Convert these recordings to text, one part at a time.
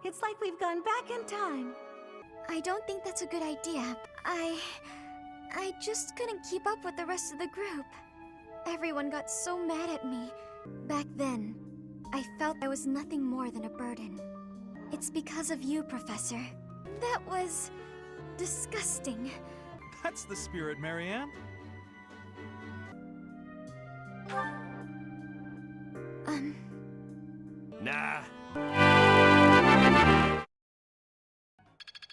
It's like we've gone back in time. I don't think that's a good idea. I just couldn't keep up with the rest of the group. Everyone got so mad at me. Back then, I felt I was nothing more than a burden. It's because of you, Professor. That was disgusting. That's the spirit, Marianne. Nah.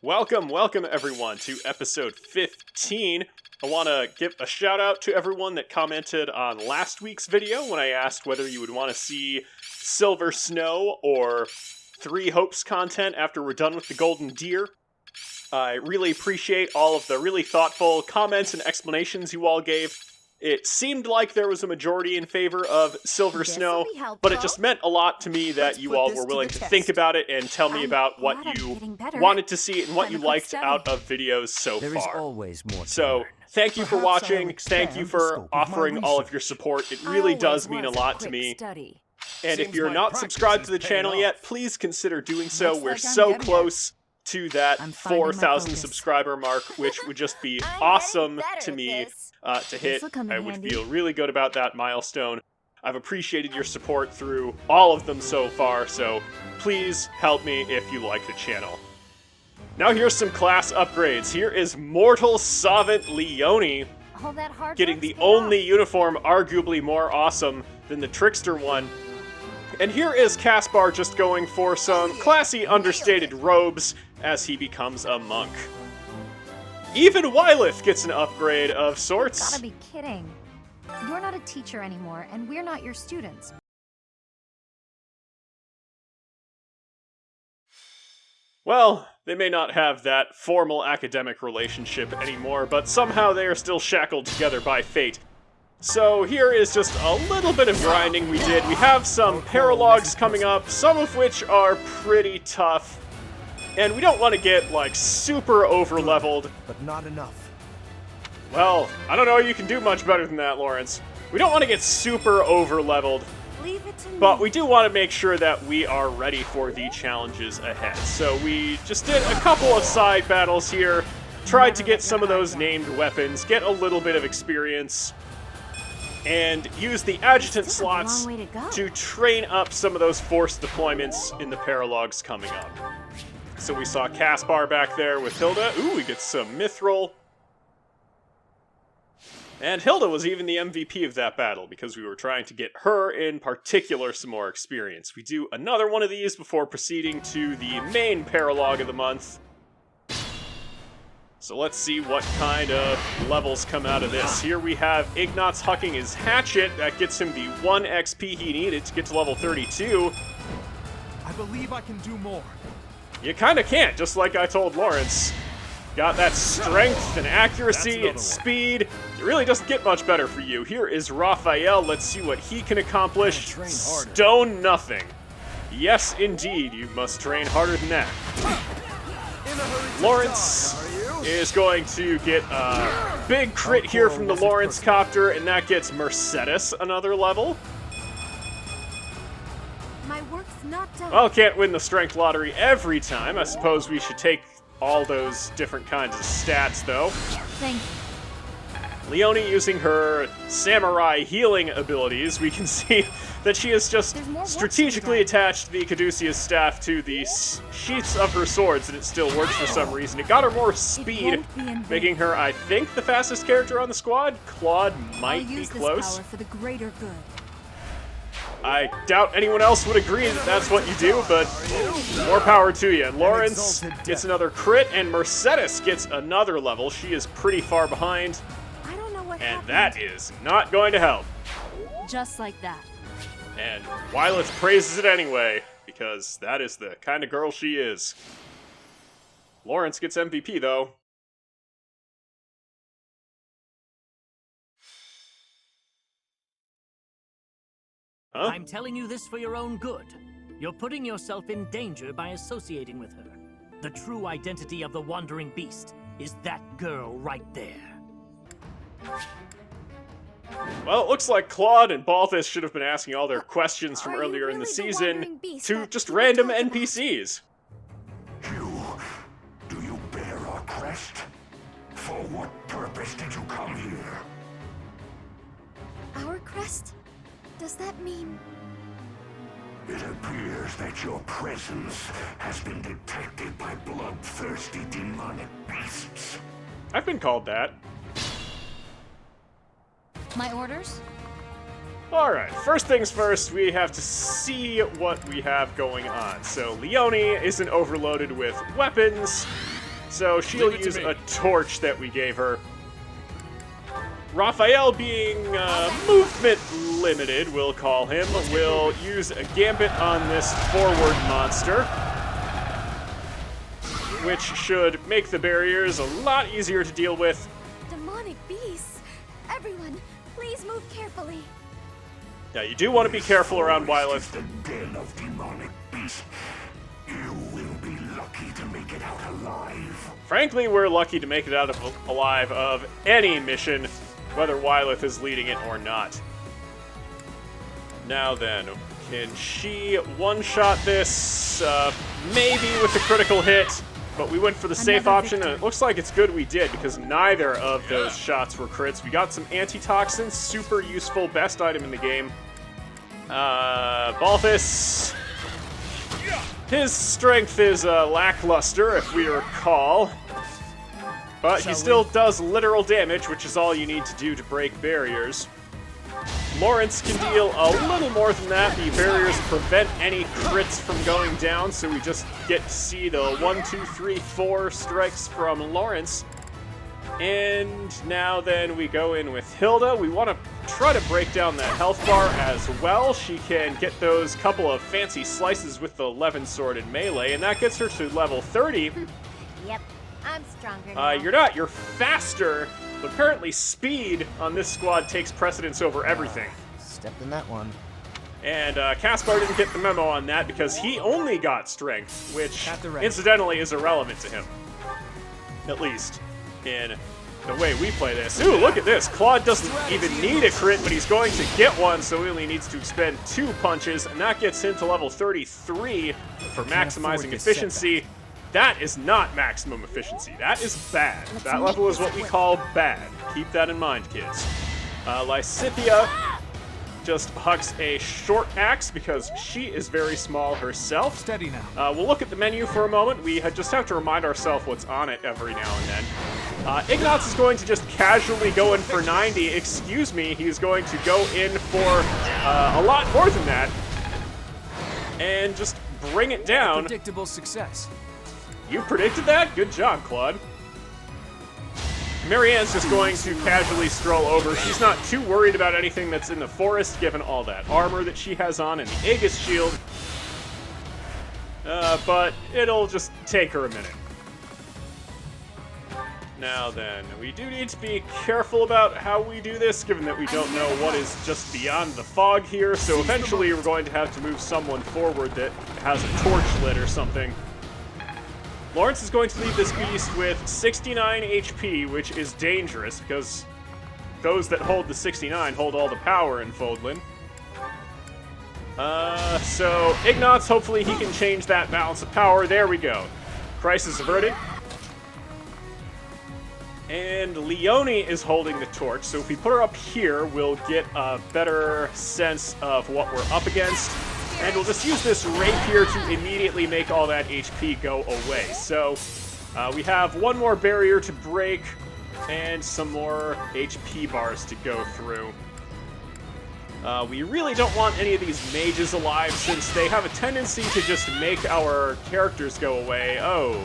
Welcome everyone to episode 15. I want to give a shout out to everyone that commented on last week's video when I asked whether you would want to see Silver Snow or 3 Hopes content after we're done with the Golden Deer. I really appreciate all of the really thoughtful comments and explanations you all gave. It seemed like there was a majority in favor of Silver Snow, but it just meant a lot to me that you all were willing to think about it and tell me about what you wanted to see and what you liked out of videos so far. There is always more. So, thank you for watching, thank you for offering all of your support. It really does mean a lot to me. And if you're not subscribed to the channel yet, please consider doing so. We're so close to that 4,000 subscriber mark, which would just be awesome to me to hit. I would feel really good about that milestone. I've appreciated your support through all of them so far, so please help me if you like the channel. Now here's some class upgrades. Here is Mortal Savant Leone, getting the only uniform arguably more awesome than the Trickster one. And here is Caspar just going for some classy understated robes as he becomes a monk. Even Wyleth gets an upgrade of sorts. Gotta be kidding. You're not a teacher anymore, and we're not your students. Well, they may not have that formal academic relationship anymore, but somehow they are still shackled together by fate. So here is just a little bit of grinding we did. We have some paralogs coming up, some of which are pretty tough. And we don't want to get, like, super over-leveled. But not enough. Well, I don't know you can do much better than that, Lawrence. We don't want to get super over-leveled. Leave it to me. But we do want to make sure that we are ready for the challenges ahead. So we just did a couple of side battles here, tried to get some of those named weapons, get a little bit of experience, and use the adjutant slots to train up some of those force deployments in the paralogs coming up. So we saw Caspar back there with Hilda. Ooh, we get some Mithril. And Hilda was even the MVP of that battle because we were trying to get her in particular some more experience. We do another one of these before proceeding to the main paralogue of the month. So let's see what kind of levels come out of this. Here we have Ignatz hucking his hatchet. That gets him the 1 XP he needed to get to level 32. I believe I can do more. You kinda can't, just like I told Lawrence. Got that strength and accuracy and speed. It really doesn't get much better for you. Here is Raphael. Let's see what he can accomplish. Stone nothing. Yes, indeed, you must train harder than that. Lawrence is going to get a big crit here from the Lawrence Copter, and that gets Mercedes another level. My work's not done. Well, can't win the strength lottery every time. I suppose we should take all those different kinds of stats, though. Thank you. Leone using her samurai healing abilities, we can see that she is just strategically attached the Caduceus staff to the sheaths of her swords, and it still works for some reason. It got her more speed, making her, I think, the fastest character on the squad. Claude might be close. I'll use this power for the greater good. I doubt anyone else would agree that that's what you do, but more power to you. And Lawrence gets another crit, and Mercedes gets another level. She is pretty far behind, I don't know what and happened. that is not going to help. Just like that. And Wyleth praises it anyway, because that is the kind of girl she is. Lawrence gets MVP, though. Huh? I'm telling you this for your own good. You're putting yourself in danger by associating with her. The true identity of the Wandering Beast is that girl right there. Well, it looks like Claude and Balthus should have been asking all their questions from earlier in the season to just random NPCs. quest? For what purpose did you come here? Our quest? Does that mean... It appears that your presence has been detected by bloodthirsty demonic beasts. I've been called that. My orders? Alright, first things first, we have to see what we have going on. So, Leone isn't overloaded with weapons, so she'll use a torch that we gave her. Raphael, being movement limited, we'll call him, will use a gambit on this forward monster, which should make the barriers a lot easier to deal with. Demonic beasts! Everyone, please move carefully. Now, you do want to be careful around Wyleth. The den of demonic beasts. You will be lucky to make it out alive. Frankly, we're lucky to make it out alive of any mission, whether Wyleth is leading it or not. Now then, can she one-shot this? Maybe with a critical hit, but we went for the safe option, and it looks like it's good we did, because neither of those shots were crits. We got some antitoxins, super useful, best item in the game. Balthus, his strength is lackluster, if we recall. But he still does literal damage, which is all you need to do to break barriers. Lawrence can deal a little more than that. The barriers prevent any crits from going down, so we just get to see the 1, 2, 3, 4 strikes from Lawrence. And now then we go in with Hilda. We want to try to break down that health bar as well. She can get those couple of fancy slices with the Levin sword in melee, and that gets her to level 30. Yep, I'm stronger now. You're not. You're faster, but apparently speed on this squad takes precedence over everything. Stepped in that one. And Caspar didn't get the memo on that because he only got strength, which incidentally is irrelevant to him. At least in the way we play this. Ooh, look at this. Claude doesn't even need a crit, but he's going to get one, so he only needs to expend 2 punches, and that gets him to level 33 for maximizing efficiency. That is not maximum efficiency. That is bad. That level is what we call bad. Keep that in mind, kids. Lysithia just hucks a short axe because she is very small herself. Steady now. We'll look at the menu for a moment. We just have to remind ourselves what's on it every now and then. Ignatz is going to just casually go in for 90. Excuse me, he's going to go in for a lot more than that. And just bring it down. Predictable success. You predicted that? Good job, Claude. Marianne's just going to casually stroll over. She's not too worried about anything that's in the forest, given all that armor that she has on and the Aegis shield. But it'll just take her a minute. Now then, we do need to be careful about how we do this, given that we don't know what is just beyond the fog here, so eventually we're going to have to move someone forward that has a torch lit or something. Lawrence is going to leave this beast with 69 HP, which is dangerous, because those that hold the 69 hold all the power in Fodlan. So Ignatz, hopefully he can change that balance of power. There we go. Crisis averted. And Leone is holding the torch, so if we put her up here, we'll get a better sense of what we're up against. And we'll just use this rapier to immediately make all that HP go away. So we have one more barrier to break and some more HP bars to go through. We really don't want any of these mages alive since they have a tendency to just make our characters go away. Oh,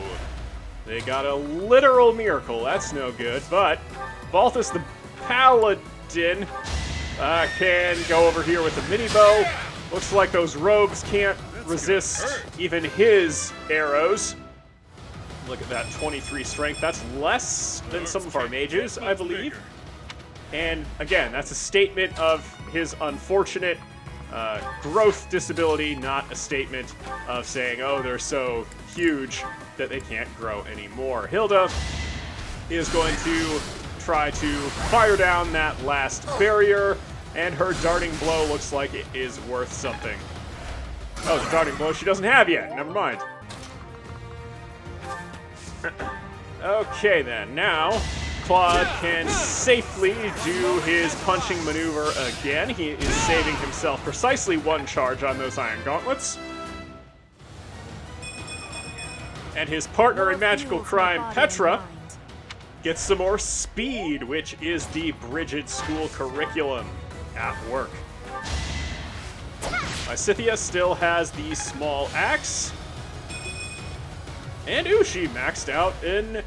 they got a literal miracle. That's no good. But Balthus the Paladin can go over here with a mini bow. Looks like those rogues can't resist even his arrows. Look at that, 23 strength. That's less than some of our mages, I believe. And again, that's a statement of his unfortunate growth disability, not a statement of saying, oh, they're so huge that they can't grow anymore. Hilda is going to try to fire down that last barrier. And her darting blow looks like it is worth something. Oh, the darting blow she doesn't have yet. Never mind. Okay then, now Claude can safely do his punching maneuver again. He is saving himself precisely 1 charge on those iron gauntlets. And his partner in magical crime, Petra, gets some more speed, which is the Bridget School curriculum at work. Lysithea still has the small axe. And ooh, she maxed out in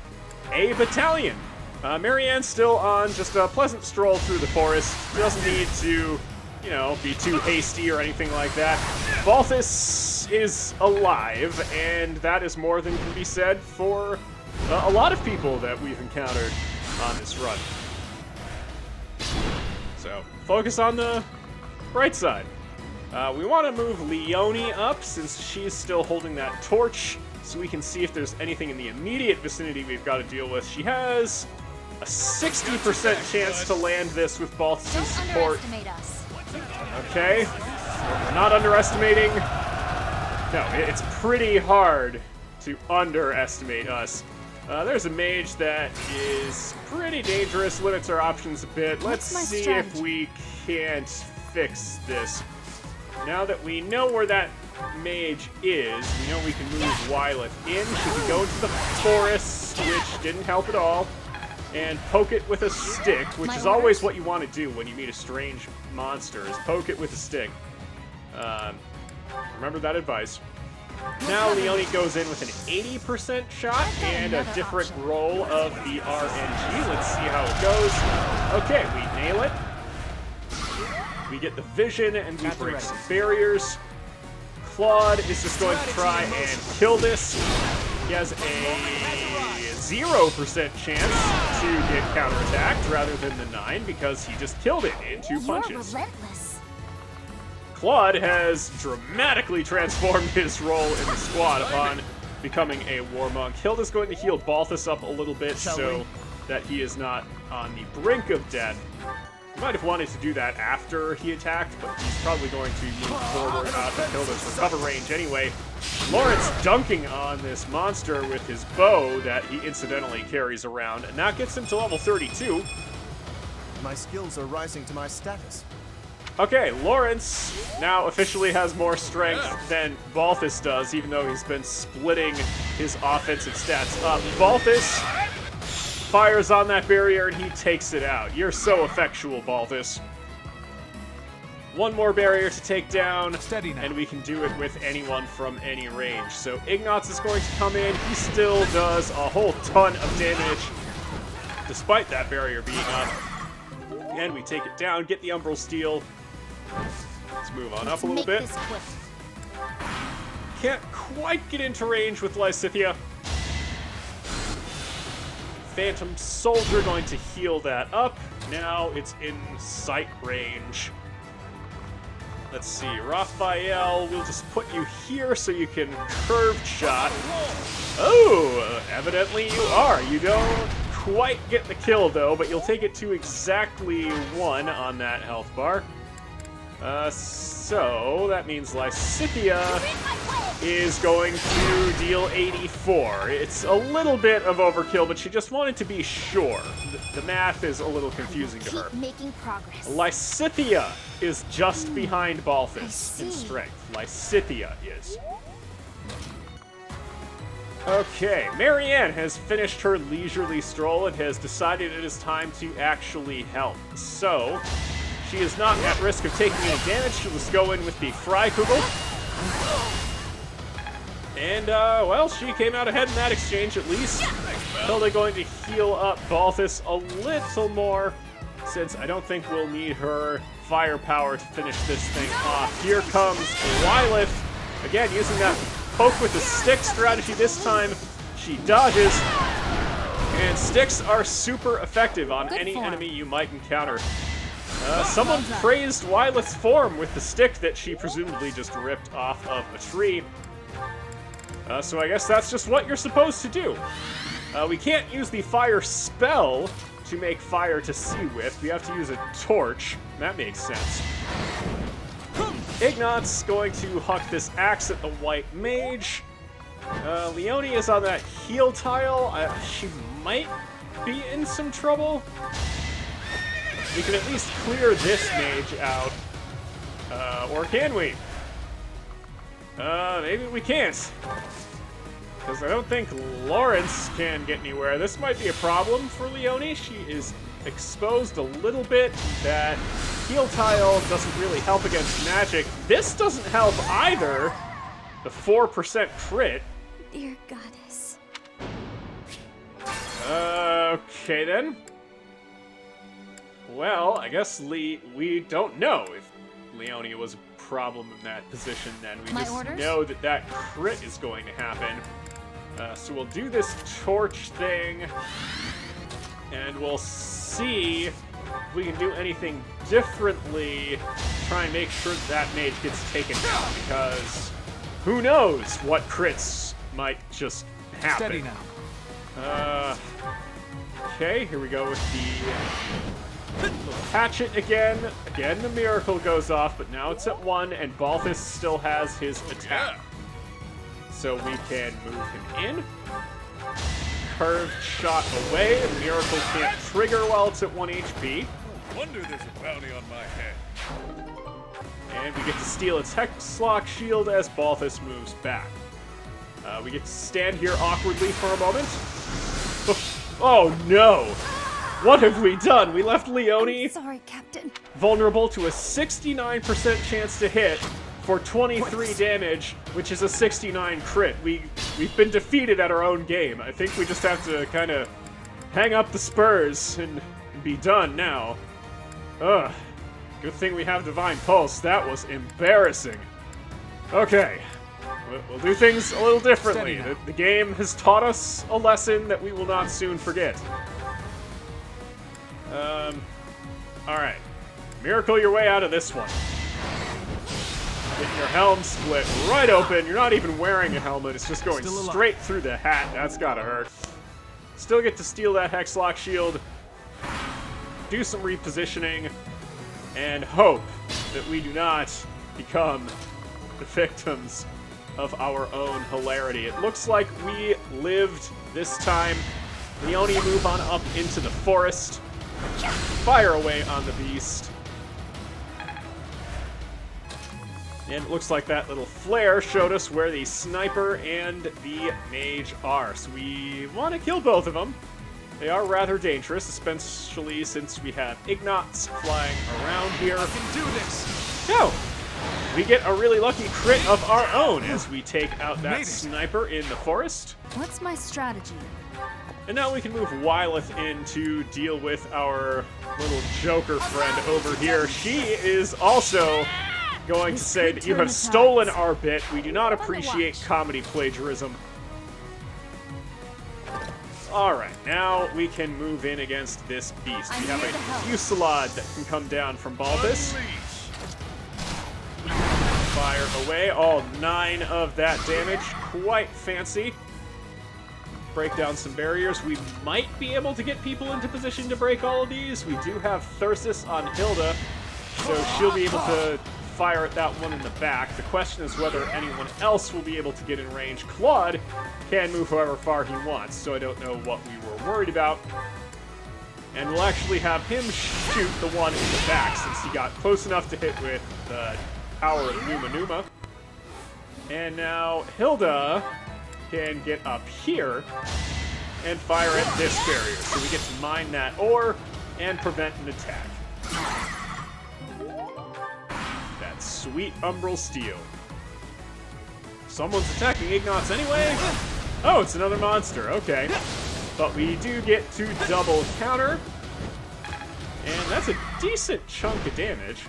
a battalion. Marianne's still on just a pleasant stroll through the forest. Doesn't need to, you know, be too hasty or anything like that. Balthus is alive, and that is more than can be said for a lot of people that we've encountered on this run. So, focus on the bright side. We want to move Leonie up, since she's still holding that torch, so we can see if there's anything in the immediate vicinity we've got to deal with. She has a 60% chance to land this with Balthus' support. Okay, we're not underestimating. No, it's pretty hard to underestimate us. There's a mage that is pretty dangerous, limits our options a bit. Let's see if we can't fix this. Now that we know where that mage is, we know we can move Wyleth in. She can go into the forest, which didn't help at all, and poke it with a stick, which is always what you want to do when you meet a strange monster, is poke it with a stick. Remember that advice. Now Leonie goes in with an 80% shot and a different roll of the RNG. Let's see how it goes. Okay, we nail it. We get the vision and we break some barriers. Claude is just going to try and kill this. He has a 0% chance to get counterattacked rather than the 9 because he just killed it in 2 punches. Claude has dramatically transformed his role in the squad upon becoming a war monk. Hilda's going to heal Balthus up a little bit so that he is not on the brink of death. He might have wanted to do that after he attacked, but he's probably going to move forward out of Hilda's recover range anyway. Lawrence dunking on this monster with his bow that he incidentally carries around, and that gets him to level 32. My skills are rising to my status. Okay, Lawrence now officially has more strength than Balthus does, even though he's been splitting his offensive stats up. Balthus fires on that barrier and he takes it out. You're so effectual, Balthus. One more barrier to take down, and we can do it with anyone from any range. So Ignatz is going to come in. He still does a whole ton of damage, despite that barrier being up. And we take it down, get the Umbral Steel. Let's move on up a little bit. Can't quite get into range with Lysithea. Phantom Soldier going to heal that up. Now it's in sight range. Let's see, Raphael, we'll just put you here so you can curved shot. Oh, evidently you are. You don't quite get the kill though, but you'll take it to exactly 1 on that health bar. So that means Lysithea is going to deal 84. It's a little bit of overkill, but she just wanted to be sure. The math is a little confusing to her. Making progress. Lysithea is just behind Balthus in strength. Lysithea is. Okay, Marianne has finished her leisurely stroll and has decided it is time to actually help. So, she is not at risk of taking any damage. She'll just go in with the Freikugel. And, well, she came out ahead in that exchange at least. Hilda going to heal up Balthus a little more, since I don't think we'll need her firepower to finish this thing off. Here comes Wyleth, again using that poke with the stick strategy this time. She dodges, and sticks are super effective on any enemy you might encounter. Someone praised Wyleth's form with the stick that she presumably just ripped off of a tree. So I guess that's just what you're supposed to do. We can't use the fire spell to make fire to see with. We have to use a torch. That makes sense. Ignatz going to huck this axe at the white mage. Leone is on that heal tile. She might be in some trouble. We can at least clear this mage out. Or can we? Maybe we can't. Because I don't think Lawrence can get anywhere. This might be a problem for Leone. She is exposed a little bit. That heal tile doesn't really help against magic. This doesn't help either. The 4% crit. Dear goddess. Okay then. Well, I guess we don't know if Leone was a problem in that position then. We My just orders? know that that crit is going to happen. So we'll do this torch thing, and we'll see if we can do anything differently to try and make sure that mage gets taken down, because who knows what crits might just happen. Steady now. Okay, here we go with the little hatchet again. Again, the miracle goes off, but now it's at 1, and Balthus still has his attack. So we can move him in. Curved shot away. The miracle can't trigger while it's at 1 HP. Wonder there's a bounty on my head. And we get to steal its Hexlock shield as Balthus moves back. We get to stand here awkwardly for a moment. Oh no! What have we done? We left Leone Sorry, Captain. vulnerable to a 69% chance to hit for 23 damage, which is a 69 crit. We've been defeated at our own game. I think we just have to kind of hang up the spurs and be done now. Ugh. Good thing we have Divine Pulse. That was embarrassing. Okay. We'll do things a little differently. The game has taught us a lesson that we will not soon forget. Alright. Miracle your way out of this one. Getting your helm split right open. You're not even wearing a helmet. It's just going straight through the hat. That's gotta hurt. Still get to steal that Hexlock shield. Do some repositioning. And hope that we do not become the victims of our own hilarity. It looks like we lived this time. Leone, move on up into the forest. Fire away on the beast. And it looks like that little flare showed us where the sniper and the mage are. So we want to kill both of them. They are rather dangerous, especially since we have Ignots flying around here. I can do this. No! We get a really lucky crit of our own as we take out that sniper in the forest. What's my strategy? And now we can move Wyleth in to deal with our little Joker friend over here. She is also going to say that you have stolen our bit. We do not appreciate comedy plagiarism. Alright, now we can move in against this beast. We have a Fusillade that can come down from Balthus. Fire away, all 9 of that damage. Quite fancy. Break down some barriers. We might be able to get people into position to break all of these. We do have Thyrsus on Hilda, so she'll be able to fire at that one in the back. The question is whether anyone else will be able to get in range. Claude can move however far he wants, so I don't know what we were worried about. And we'll actually have him shoot the one in the back, since he got close enough to hit with the power of Numa Numa. And now Hilda can get up here and fire at this barrier, so we get to mine that ore and prevent an attack. That sweet Umbral Steel. Someone's attacking Ignots anyway? Oh, it's another monster, okay. But we do get to double counter, and that's a decent chunk of damage.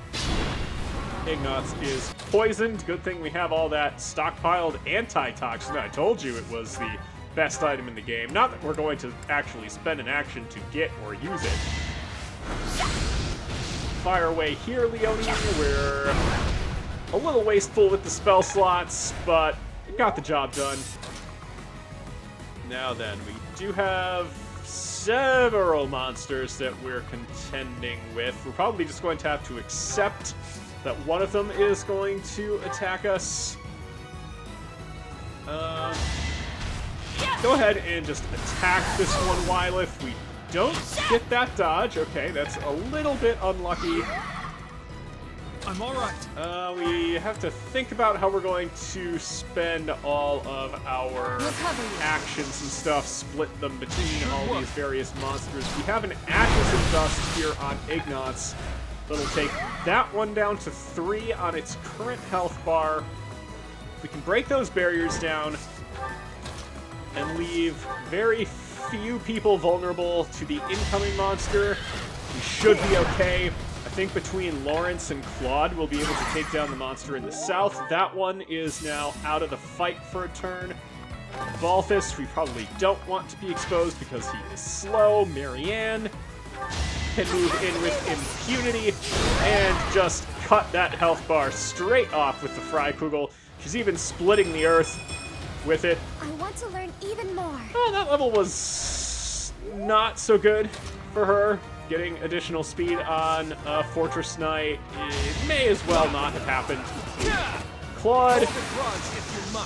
Ignots is poisoned. Good thing we have all that stockpiled antitoxin. I told you it was the best item in the game. Not that we're going to actually spend an action to get or use it. Fire away here, Leone. We're a little wasteful with the spell slots, but it got the job done. Now then, we do have several monsters that we're contending with. We're probably just going to have to accept that one of them is going to attack us. go ahead and just attack this one, Wylith. We don't get that dodge. Okay, that's a little bit unlucky. I'm all right. We have to think about how we're going to spend all of our actions and stuff, split them between all these various monsters. We have an Ashes and Dust here on Ignatz that'll take that one down to 3 on its current health bar. We can break those barriers down and leave very few people vulnerable to the incoming monster. We should be okay. I think between Lawrence and Claude, we'll be able to take down the monster in the south. That one is now out of the fight for a turn. Balthus, we probably don't want to be exposed because he is slow. Marianne can move in with impunity and just cut that health bar straight off with the Freikugel. She's even splitting the earth with it. I want to learn even more. Oh, that level was not so good for her. Getting additional speed on Fortress Knight, it may as well not have happened. Claude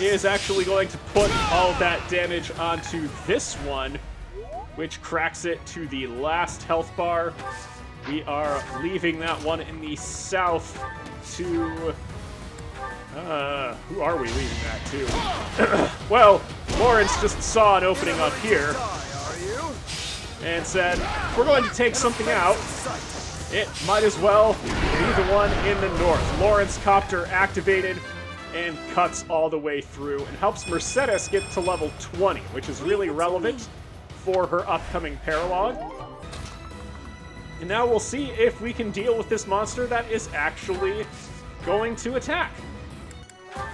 is actually going to put all of that damage onto this one, which cracks it to the last health bar. We are leaving that one in the south to... who are we leaving that to? Well, Lawrence just saw an opening up here and said, if we're going to take something out, it might as well be the one in the north. Lawrence Copter activated and cuts all the way through and helps Mercedes get to level 20, which is really relevant for her upcoming paralogue. And now we'll see if we can deal with this monster that is actually going to attack.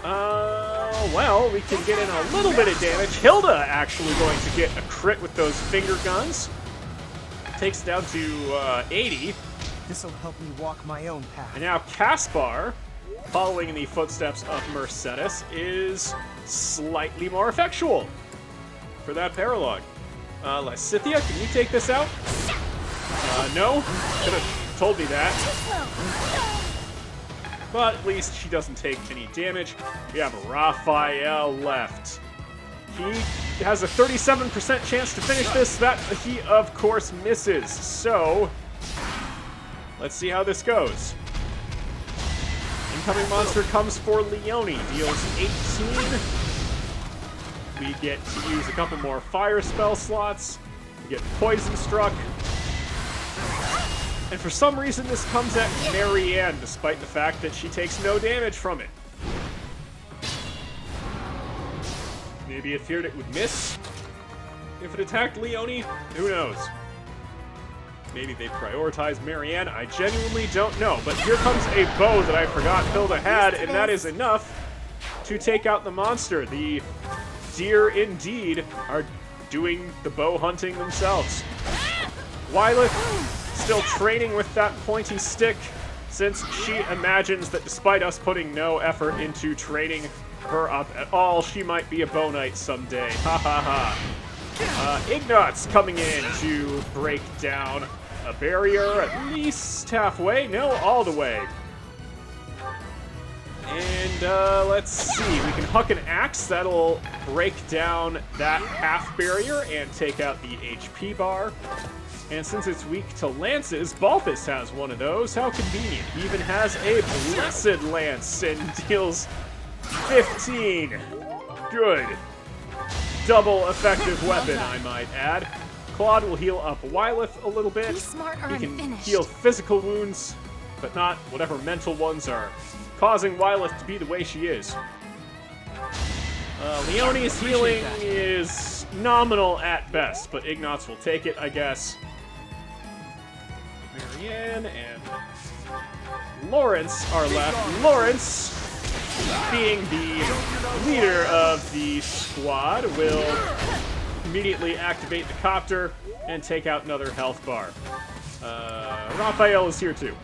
Well, we can get in a little bit of damage. Hilda actually going to get a crit with those finger guns. Takes it down to 80. This'll help me walk my own path. And now Caspar, following in the footsteps of Mercedes, is slightly more effectual for that paralogue. Lysithia, can you take this out? No. Could have told me that. But at least she doesn't take any damage. We have Raphael left. He has a 37% chance to finish this. That he, of course, misses. So, let's see how this goes. Incoming monster comes for Leone. Deals 18. We get to use a couple more fire spell slots. We get Poison Struck. And for some reason, this comes at Marianne, despite the fact that she takes no damage from it. Maybe it feared it would miss if it attacked Leone? Who knows? Maybe they prioritized Marianne? I genuinely don't know. But here comes a bow that I forgot Hilda had, and that is enough to take out the monster. The deer, indeed, are doing the bow hunting themselves. Wylith still training with that pointy stick, since she imagines that despite us putting no effort into training her up at all, she might be a bow knight someday. Ha ha ha. Ignatz coming in to break down a barrier, at least halfway. No, all the way. And let's see, we can huck an axe. That'll break down that half barrier and take out the HP bar. And since it's weak to lances, Balthus has one of those. How convenient. He even has a Blessed Lance and deals 15. Good. Double effective weapon, I might add. Claude will heal up Wylith a little bit. He can heal physical wounds, but not whatever mental ones are causing Wylith to be the way she is. Leone's healing is nominal at best, but Ignatz will take it, I guess. Marianne and Lawrence are left. Lawrence, being the leader of the squad, will immediately activate the copter and take out another health bar. Raphael is here too.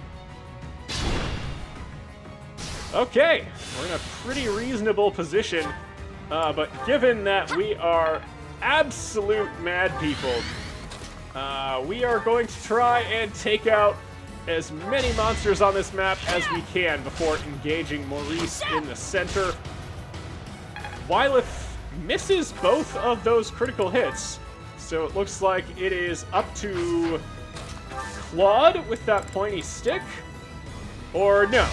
Okay, we're in a pretty reasonable position, but given that we are absolute mad people, we are going to try and take out as many monsters on this map as we can before engaging Maurice in the center. Wylith misses both of those critical hits. So it looks like it is up to Claude with that pointy stick. Or no.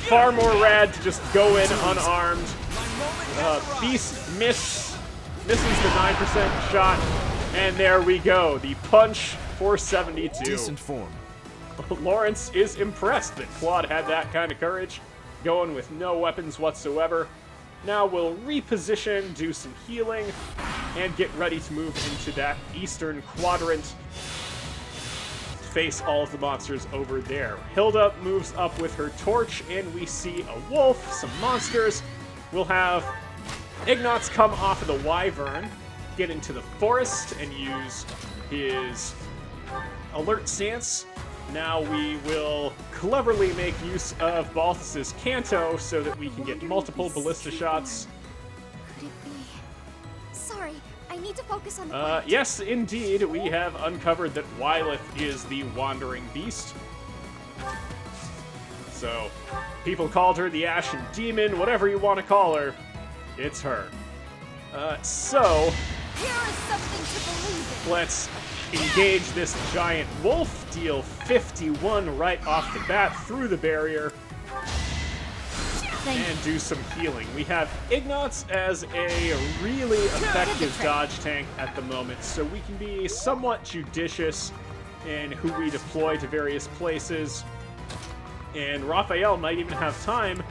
Far more rad to just go in unarmed. Beast misses the 9% shot. And there we go. The punch for 72. Decent form. Lawrence is impressed that Claude had that kind of courage, going with no weapons whatsoever. Now we'll reposition, do some healing, and get ready to move into that eastern quadrant to face all of the monsters over there. Hilda moves up with her torch, and we see a wolf, some monsters. We'll have Ignatz come off of the wyvern, get into the forest, and use his alert stance. Now we will cleverly make use of Balthus's Canto so that we can get multiple ballista shots. Could it be? Sorry, I need to focus on the Yes, indeed, we have uncovered that Wyleth is the Wandering Beast. So, people called her the Ashen Demon, whatever you want to call her, it's her. So, Here is something to believe in. let's engage this giant wolf, deal 51 right off the bat through the barrier, and do some healing. We have Ignatz as a really effective dodge tank at the moment, so we can be somewhat judicious in who we deploy to various places, and Raphael might even have time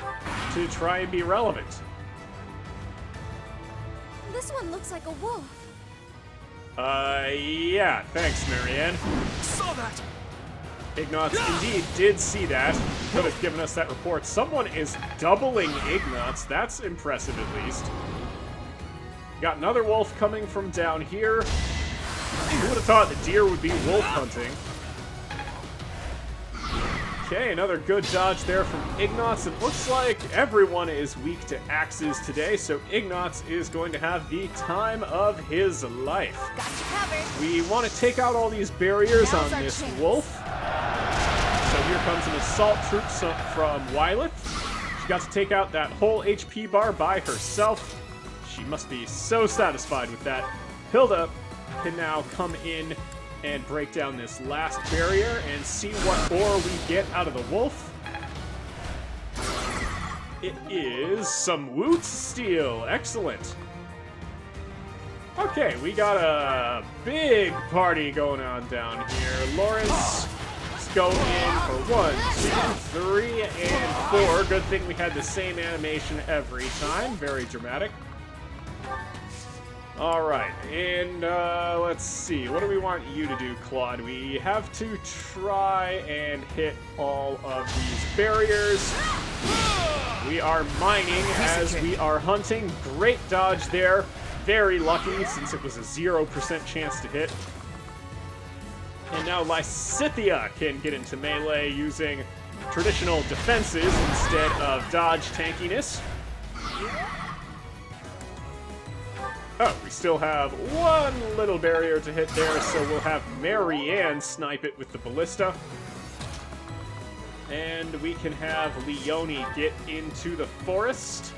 to try and be relevant. This one looks like a wolf. Yeah, thanks, Marianne. Saw that! Ignatz indeed did see that. Could have given us that report. Someone is doubling Ignatz. That's impressive, at least. Got another wolf coming from down here. Who would have thought the deer would be wolf hunting? Okay, another good dodge there from Ignatz. It looks like everyone is weak to axes today, so Ignatz is going to have the time of his life. Got you covered. We want to take out all these barriers Now's on our this chance. wolf. So here comes an assault troop from Wyleth. She got to take out that whole HP bar by herself. She must be so satisfied with that. Hilda can now come in and break down this last barrier and see what ore we get out of the wolf. It is some Woot Steel. Excellent. Okay, we got a big party going on down here. Lawrence is going in for 1, 2, 3, and 4. Good thing we had the same animation every time. Very dramatic. Alright, and let's see. What do we want you to do, Claude? We have to try and hit all of these barriers. We are mining as we are hunting. Great dodge there. Very lucky, since it was a 0% chance to hit. And now Lysithea can get into melee using traditional defenses instead of dodge tankiness. Oh, we still have one little barrier to hit there, so we'll have Marianne snipe it with the ballista. And we can have Leone get into the forest,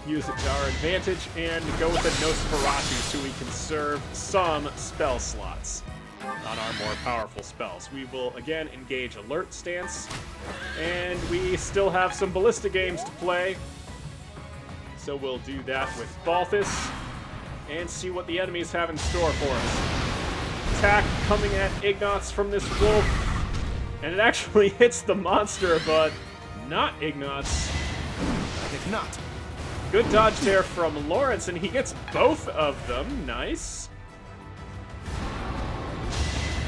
use it to our advantage, and go with a Nosferatu so we can serve some spell slots on our more powerful spells. We will again engage alert stance, and we still have some ballista games to play, so we'll do that with Balthus and see what the enemies have in store for us. Attack coming at Ignatz from this wolf, and it actually hits the monster, but not Ignatz. I think not. Good dodge there from Lawrence, and he gets both of them. Nice.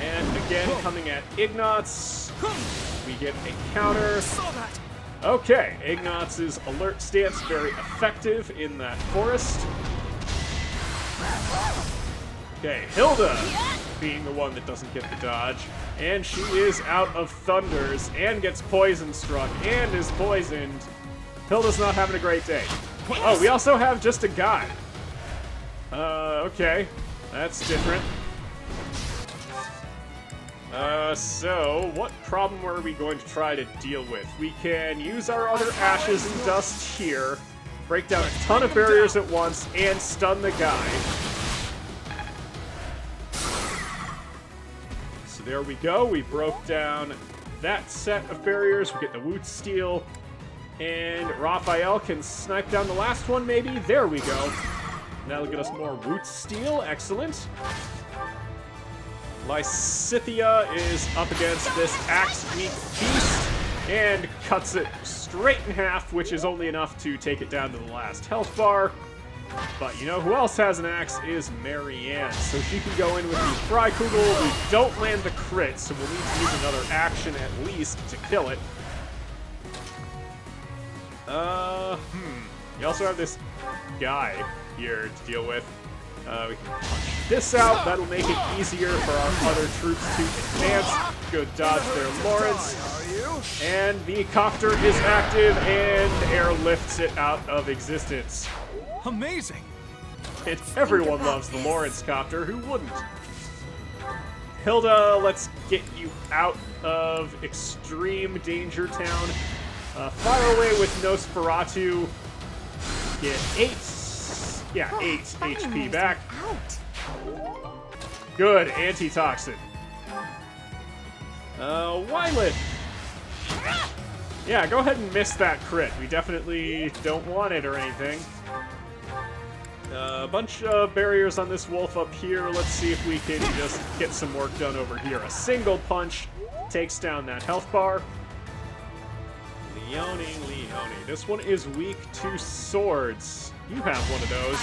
And again, coming at Ignatz, we get a counter. Saw that! Okay, Ignatz's alert stance very effective in that forest. Okay, Hilda being the one that doesn't get the dodge, and she is out of thunders and gets poison struck and is poisoned. Hilda's not having a great day. Oh, we also have just a guy. Okay, that's different. So, what problem are we going to try to deal with? We can use our other ashes and dust here. break down a ton of barriers at once and stun the guy. So there we go. We broke down that set of barriers. We get the Woot Steel. And Raphael can snipe down the last one, maybe. There we go. That'll get us more Woot Steel. Excellent. Lysithea is up against this axe-weak beast and cuts it straight in half, which is only enough to take it down to the last health bar. But you know who else has an axe is Marianne. So she can go in with the Freikugel. We don't land the crit, so we'll need to use another action at least to kill it. You also have this guy here to deal with. We can punch this out. That'll make it easier for our other troops to advance. Good dodge there, Lawrence. And the copter is active and airlifts it out of existence. Amazing! And everyone loves the Lawrence copter. Who wouldn't? Hilda, let's get you out of extreme danger town. Fire away with Nosferatu. Get 8 HP back. Good, antitoxin. Wylet. Yeah, go ahead and miss that crit. We definitely don't want it or anything. A bunch of barriers on this wolf up here. Let's see if we can just get some work done over here. A single punch takes down that health bar. Leone. This one is weak to swords. You have one of those.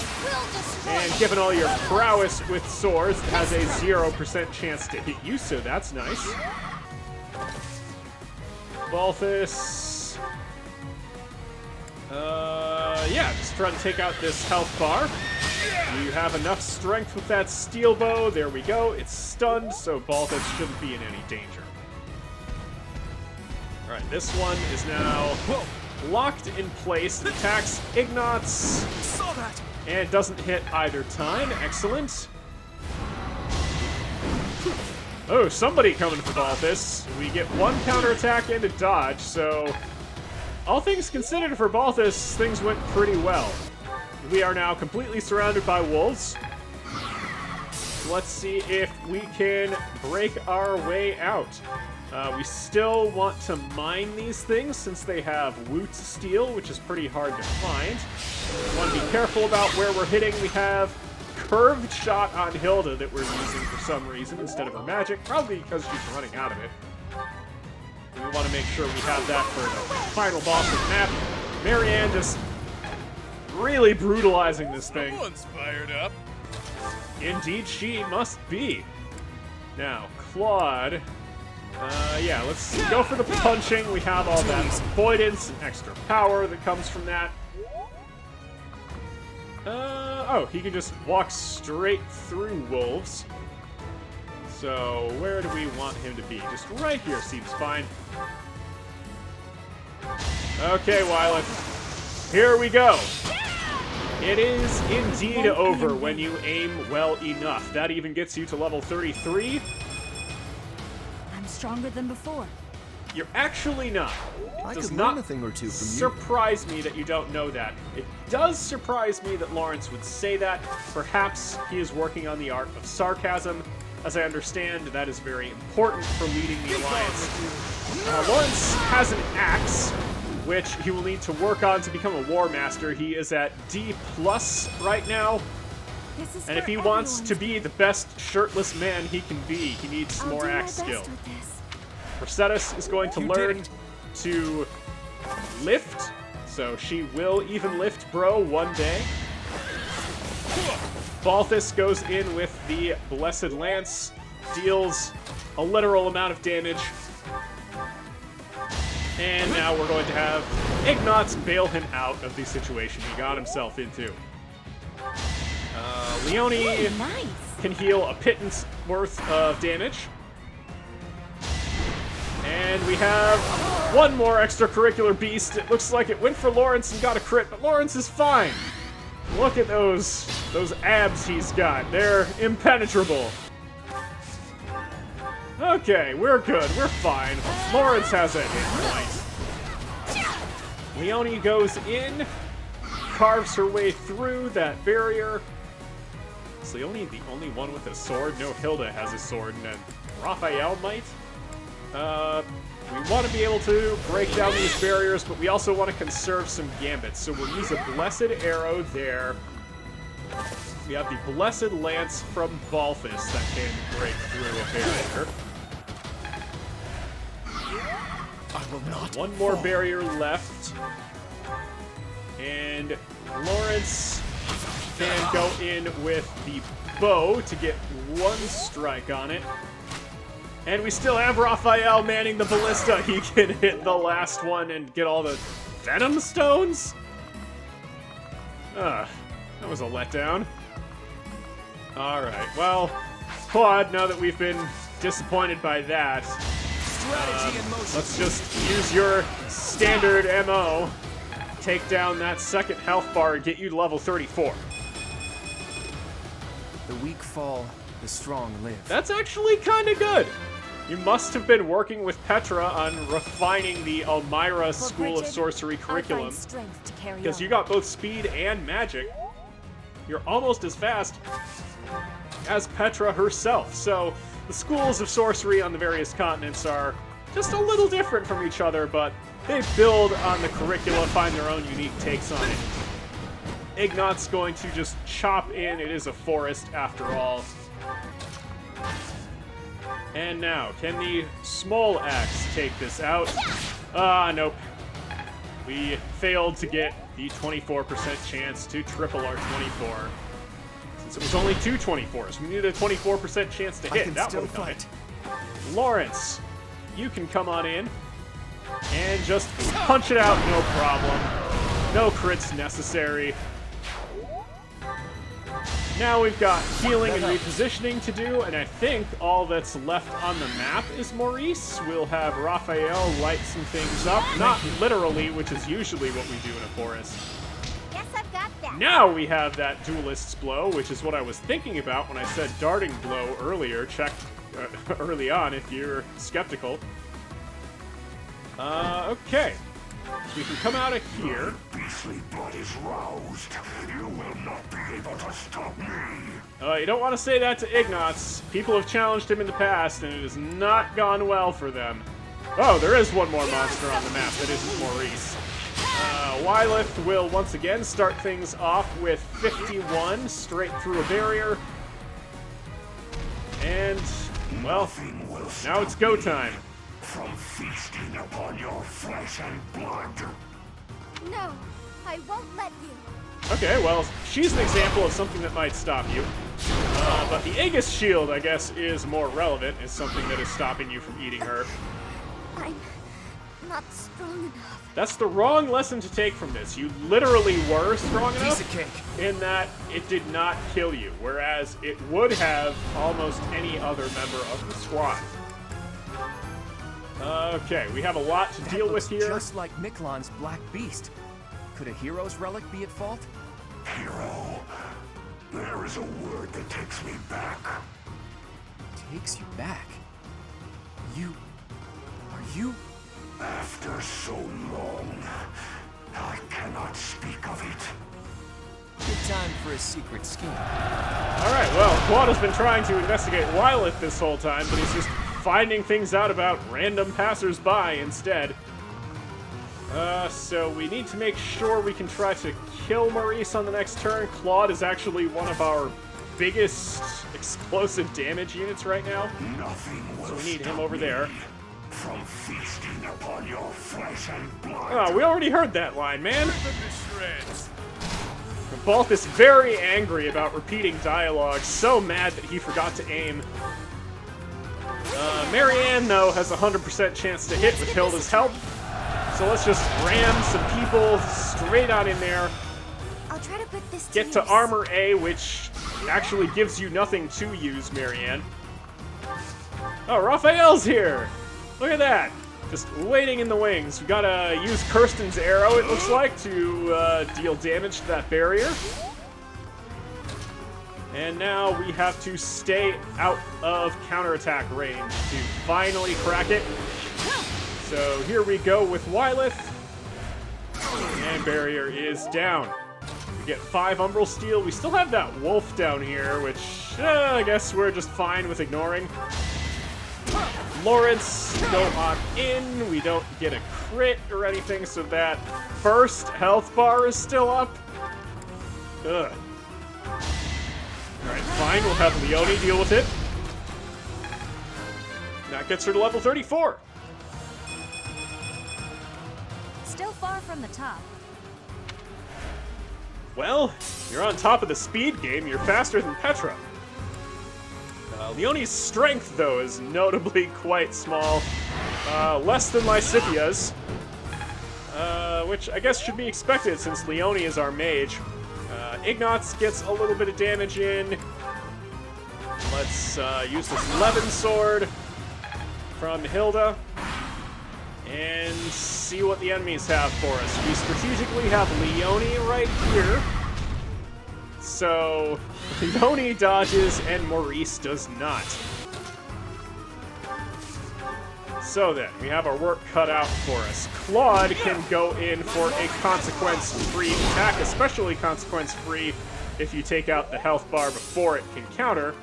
And given all your prowess with swords, it has a 0% chance to hit you, so that's nice. Balthus. Yeah, just trying to take out this health bar. You have enough strength with that steel bow. There we go. It's stunned, so Balthus shouldn't be in any danger. Alright, this one is now locked in place. It attacks Ignots. And doesn't hit either time. Excellent. Oh, somebody coming for Balthus. We get one counterattack and a dodge, so all things considered for Balthus, things went pretty well. We are now completely surrounded by wolves. Let's see if we can break our way out. We still want to mine these things since they have Woot Steel, which is pretty hard to find. We want to be careful about where we're hitting. We have Curved Shot on Hilda that we're using for some reason instead of her magic, probably because she's running out of it. We want to make sure we have that for the final boss of the map. Marianne just really brutalizing this thing. Someone's fired up. Indeed she must be. Now, Claude. Yeah, let's go for the punching. We have all that avoidance and extra power that comes from that. Oh, he can just walk straight through wolves. So, where do we want him to be? Just right here seems fine. Okay, Wylet. Here we go. It is indeed over when you aim well enough. That even gets you to level 33. I'm stronger than before. You're actually not. I It does could not learn a thing or two from you. surprise me that you don't know that. It does surprise me that Lawrence would say that. Perhaps he is working on the art of sarcasm. As I understand, that is very important for leading the Alliance. Lawrence has an axe, which he will need to work on to become a War Master. He is at D+ right now. And if he wants to be the best shirtless man he can be, he needs some more axe skill. Mercedes is going to learn to lift, so she will even lift bro one day. Balthus goes in with the Blessed Lance, deals a literal amount of damage. And now we're going to have Ignots bail him out of the situation he got himself into. Leone can heal a pittance worth of damage. And we have one more extracurricular beast. It looks like it went for Lawrence and got a crit, but Lawrence is fine. Look at those abs he's got. They're impenetrable. Okay, we're good. We're fine. Lawrence has a hit point. Leone goes in. carves her way through that barrier. It's the only one with a sword. No, Hilda has a sword, and then Raphael might. We want to be able to break down these barriers, but we also want to conserve some gambits. So we'll use a Blessed Arrow there. We have the Blessed Lance from Balthus that can break through a barrier. I will not One more fall. barrier left. And Lawrence can go in with the bow to get one strike on it. And we still have Raphael manning the ballista. He can hit the last one and get all the venom stones? That was a letdown. Alright, well, Claude, now that we've been disappointed by that, let's just use your standard MO. Take down that second health bar and get you to level 34. The weak fall, the strong live. That's actually kind of good. You must have been working with Petra on refining the Elmira School of Sorcery curriculum, because you got both speed and magic. You're almost as fast as Petra herself. So the schools of sorcery on the various continents are just a little different from each other, but they build on the curricula, find their own unique takes on it. Ignat's going to just chop in. It is a forest after all. And now, can the small axe take this out? Nope. We failed to get the 24% chance to triple our 24. Since it was only two 24s, we needed a 24% chance to hit. That would have done it. Lawrence, you can come on in and just punch it out, no problem. No crits necessary. Now we've got healing and repositioning to do, and I think all that's left on the map is Maurice. We'll have Raphael light some things up. Not literally, which is usually what we do in a forest. Guess I've got that. Now we have that Duelist's Blow, which is what I was thinking about when I said Darting Blow earlier. Check early on if you're skeptical. Okay. We can come out of here. Beastly blood is roused. You will not be able to stop me. You don't want to say that to Ignatz. People have challenged him in the past, and it has not gone well for them. Oh, there is one more monster on the map that isn't Maurice. Wylith will once again start things off with 51 straight through a barrier. And, well, now it's go time. From feasting upon your flesh and blood. No, I won't let you. Okay, well, she's an example of something that might stop you. But the Aegis Shield, I guess, is more relevant, is something that is stopping you from eating her. I'm not strong enough. That's the wrong lesson to take from this. You literally were strong enough Piece of cake. in that it did not kill you, whereas it would have almost any other member of the squad. Okay, we have a lot to deal with here. Just like Miklon's Black Beast. Could a hero's relic be at fault? Hero, there is a word that takes me back. Takes you back. Are you? After so long, I cannot speak of it. Good time for a secret scheme. Alright, well, Claude has been trying to investigate Wylith this whole time, but he's just finding things out about random passers-by instead. So we need to make sure we can try to kill Maurice on the next turn. Claude is actually one of our biggest explosive damage units right now. Nothing will So we need him stop over me there. From feasting upon your flesh and blood. Oh, we already heard that line, man. Balth is very angry about repeating dialogue, so mad that he forgot to aim. Marianne, though, has a 100% chance to hit with Hilda's help. So let's just ram some people straight on in there. I'll try to put this Get to use. Armor A, which actually gives you nothing to use, Marianne. Oh, Raphael's here! Look at that! Just waiting in the wings. We gotta use Kirsten's arrow, it looks like, to deal damage to that barrier. And now we have to stay out of counterattack range to finally crack it. So here we go with Wylith. And barrier is down. get 5 Umbral Steel. We still have that wolf down here, which I guess we're just fine with ignoring. Lawrence still on in. We don't get a crit or anything, so that first health bar is still up. Ugh. Alright, fine. We'll have Leone deal with it. That gets her to level 34. Still far from the top. Well, you're on top of the speed game. You're faster than Petra. Leone's strength, though, is notably quite small. Less than Lysithia's. Which I guess should be expected since Leone is our mage. Ignatz gets a little bit of damage in. Let's use this Levin sword from Hilda and see what the enemies have for us. We strategically have Leone right here. So Leone dodges and Maurice does not. So then, we have our work cut out for us. Claude can go in for a consequence-free attack, especially consequence-free if you take out the health bar before it can counter.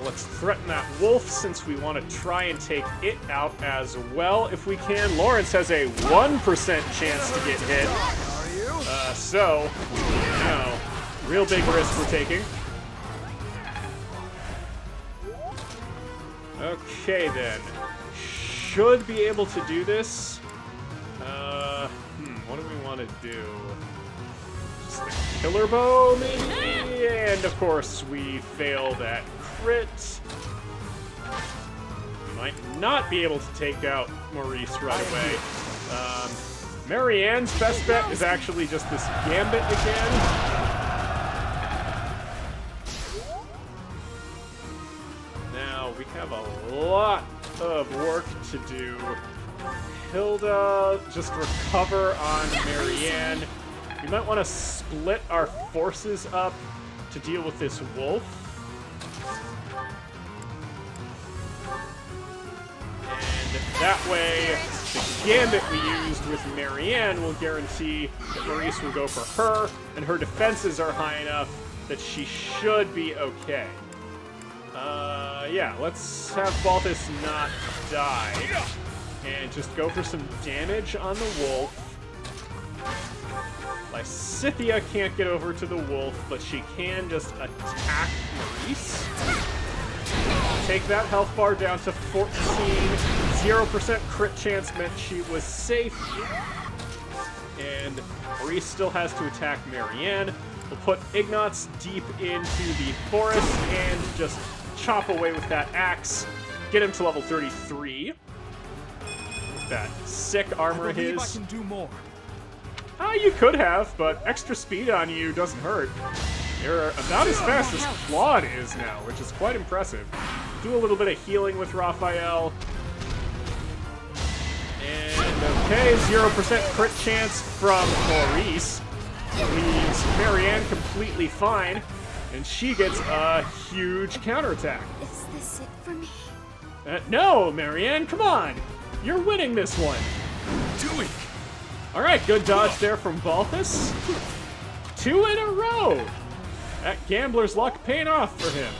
Let's threaten that wolf since we want to try and take it out as well if we can. Lawrence has a 1% chance to get hit. So, you know, real big risk we're taking. Okay then, should be able to do this. What do we want to do? Just the killer bow, maybe? And of course, we fail that crit. We might not be able to take out Maurice right away. Marianne's best bet is actually just this gambit again. Now, we have a lot of work to do. Hilda, just recover on Marianne. We might want to split our forces up to deal with this wolf. And that way, the gambit we used with Marianne will guarantee that Maurice will go for her, and her defenses are high enough that she should be okay. Yeah, let's have Balthus not die, and just go for some damage on the wolf. Lysithia can't get over to the wolf, but she can just attack Maurice. Take that health bar down to 14. 0% crit chance meant she was safe. And Maurice still has to attack Marianne. We'll put Ignatz deep into the forest and just chop away with that axe. Get him to level 33. With that sick armor of his. I can do more. You could have, but extra speed on you doesn't hurt. You're about as fast as Claude is now, which is quite impressive. Do a little bit of healing with Raphael. And okay, 0% crit chance from Maurice. Leaves Marianne completely fine, and she gets a huge counterattack. Is this it for me? No, Marianne, come on! You're winning this one! Doing. Alright, good dodge there from Balthus. 2 in a row! That gambler's luck paying off for him.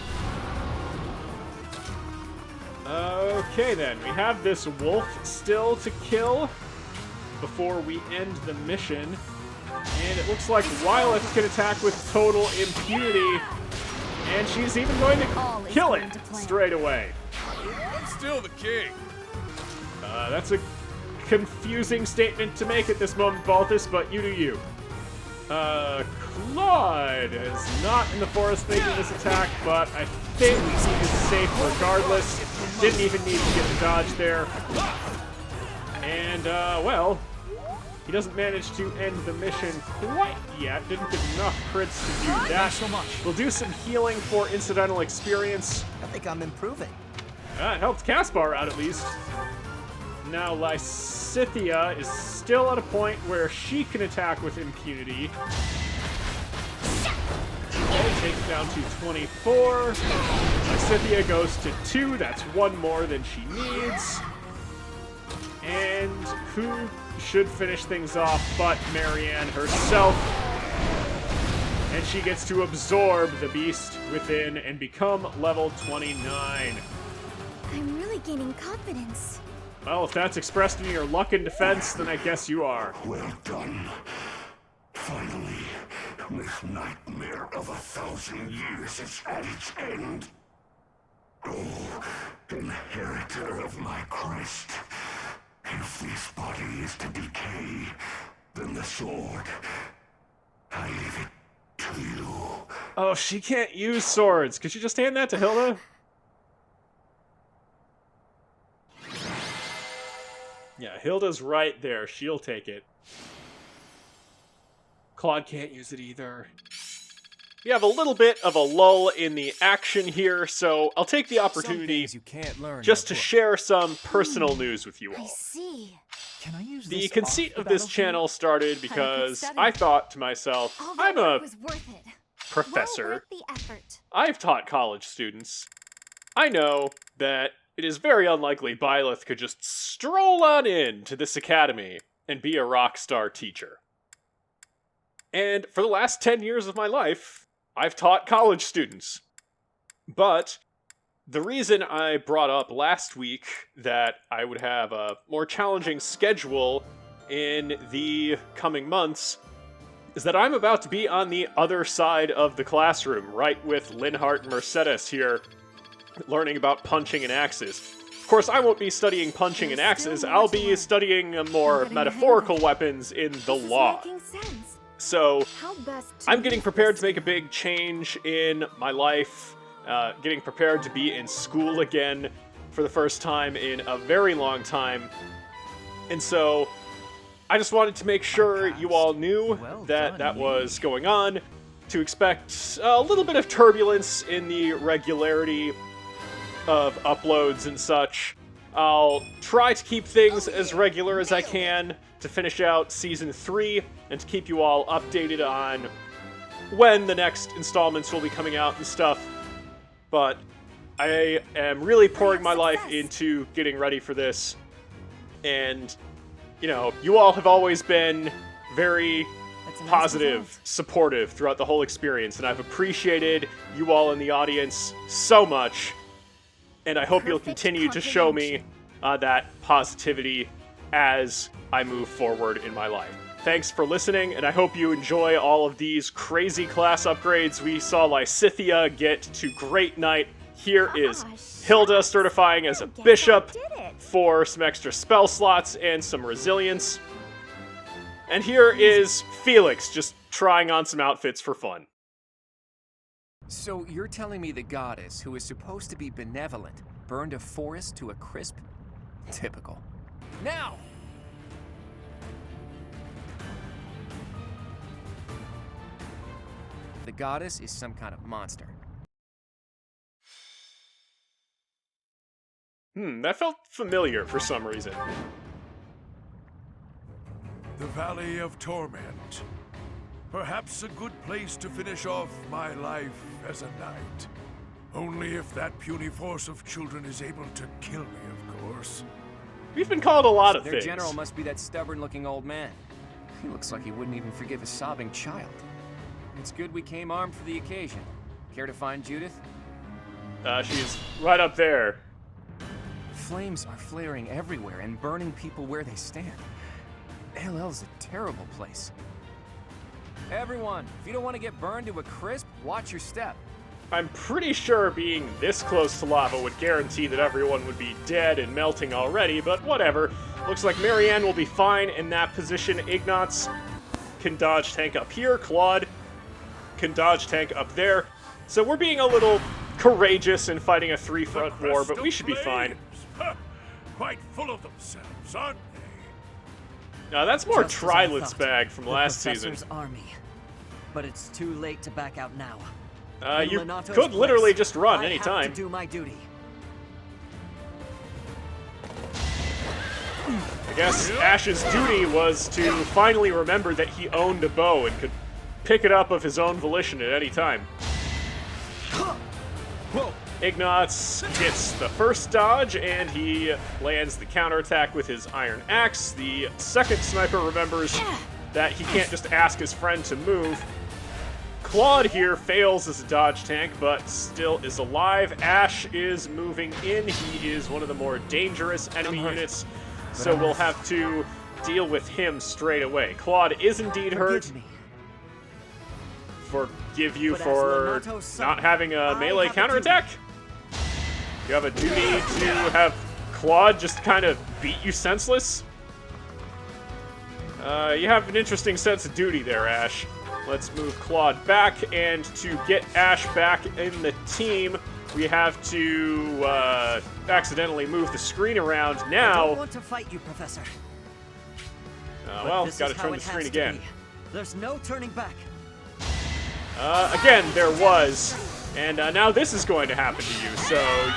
Okay then, we have this wolf still to kill before we end the mission. And it looks like Wyleth can attack with total impunity. And she's even going to kill it straight away. I'm still the king. That's a confusing statement to make at this moment, Balthus, but you do you. Claude is not in the forest making this attack, but I think he is safe regardless. Didn't even need to get the dodge there. And, well, he doesn't manage to end the mission quite yet. Didn't get enough crits to do that. So much. We'll do some healing for incidental experience. I think I'm improving. It helped Caspar out at least. Now Lysithia is still at a point where she can attack with impunity. Okay, takes down to 24. Lysithia goes to 2. That's 1 more than she needs. And who should finish things off but Marianne herself? And she gets to absorb the beast within and become level 29. I'm really gaining confidence. Well, if that's expressed in your luck and defense, then I guess you are. Well done. Finally, this nightmare of 1,000 years is at its end. Oh, inheritor of my crest. If this body is to decay, then the sword, I leave it to you. Oh, she can't use swords. Could you just hand that to Hilda? Yeah, Hilda's right there. She'll take it. Claude can't use it either. We have a little bit of a lull in the action here, so I'll take the opportunity just to share some personal news with you all. I see. Can I use The this conceit off of the this battlefield? channel started because I thought to myself, All I'm that a work was worth it. professor. Well worth the effort. I've taught college students. I know that it is very unlikely Byleth could just stroll on in to this academy and be a rock star teacher. And for the last 10 years of my life, I've taught college students. But the reason I brought up last week that I would have a more challenging schedule in the coming months is that I'm about to be on the other side of the classroom, right with Linhart and Mercedes here, learning about punching and axes. Of course, I won't be studying punching and axes, I'll be studying more metaphorical weapons in the law. Making sense. So, How best to I'm getting use prepared this to make a big change in my life, getting prepared to be in school again for the first time in a very long time. And so, I just wanted to make sure you all knew that that was going on, to expect a little bit of turbulence in the regularity of uploads and such. I'll try to keep things as regular as I can to finish out Season 3 and to keep you all updated on when the next installments will be coming out and stuff. But I am really pouring my life into getting ready for this. And, you know, you all have always been very positive, supportive throughout the whole experience, and I've appreciated you all in the audience so much. And I hope you'll continue to show me that positivity as I move forward in my life. Thanks for listening, and I hope you enjoy all of these crazy class upgrades. We saw Lysithia get to Great Knight. Here is Hilda certifying as a bishop for some extra spell slots and some resilience. And here is Felix just trying on some outfits for fun. So you're telling me the goddess, who is supposed to be benevolent, burned a forest to a crisp? Typical. Now! The goddess is some kind of monster. That felt familiar for some reason. The Valley of Torment. Perhaps a good place to finish off my life as a knight. Only if that puny force of children is able to kill me, of course. We've been called a lot of Their things. general must be that stubborn-looking old man. He looks like he wouldn't even forgive a sobbing child. It's good we came armed for the occasion. Care to find Judith? She's right up there. Flames are flaring everywhere and burning people where they stand. Ailell's a terrible place. Everyone, if you don't want to get burned to a crisp, watch your step. I'm pretty sure being this close to lava would guarantee that everyone would be dead and melting already, but whatever. Looks like Marianne will be fine in that position. Ignatz can dodge tank up here. Claude can dodge tank up there. So we're being a little courageous in fighting a three-front war, but we should be fine. Quite full of themselves, aren't they? That's more Just as I Trilith's thought. bag from The last season. Professor's army. But it's too late to back out now. You In Lenato's could literally place, just run I anytime. have to do my duty. I guess Ash's duty was to finally remember that he owned a bow and could pick it up of his own volition at any time. Ignatz gets the first dodge, and he lands the counterattack with his iron axe. The second sniper remembers that he can't just ask his friend to move. Claude here fails as a dodge tank, but still is alive. Ash is moving in. He is one of the more dangerous enemy units, so we'll have to deal with him straight away. Claude is indeed hurt. Forgive you for not having a melee counterattack? You have a duty to have Claude just kind of beat you senseless? You have an interesting sense of duty there, Ash. Let's move Claude back, and to get Ash back in the team, we have to accidentally move the screen around. Now, I don't want to fight you, Professor. Well, gotta turn the screen again. There's no turning back. Again, there was. And now this is going to happen to you, so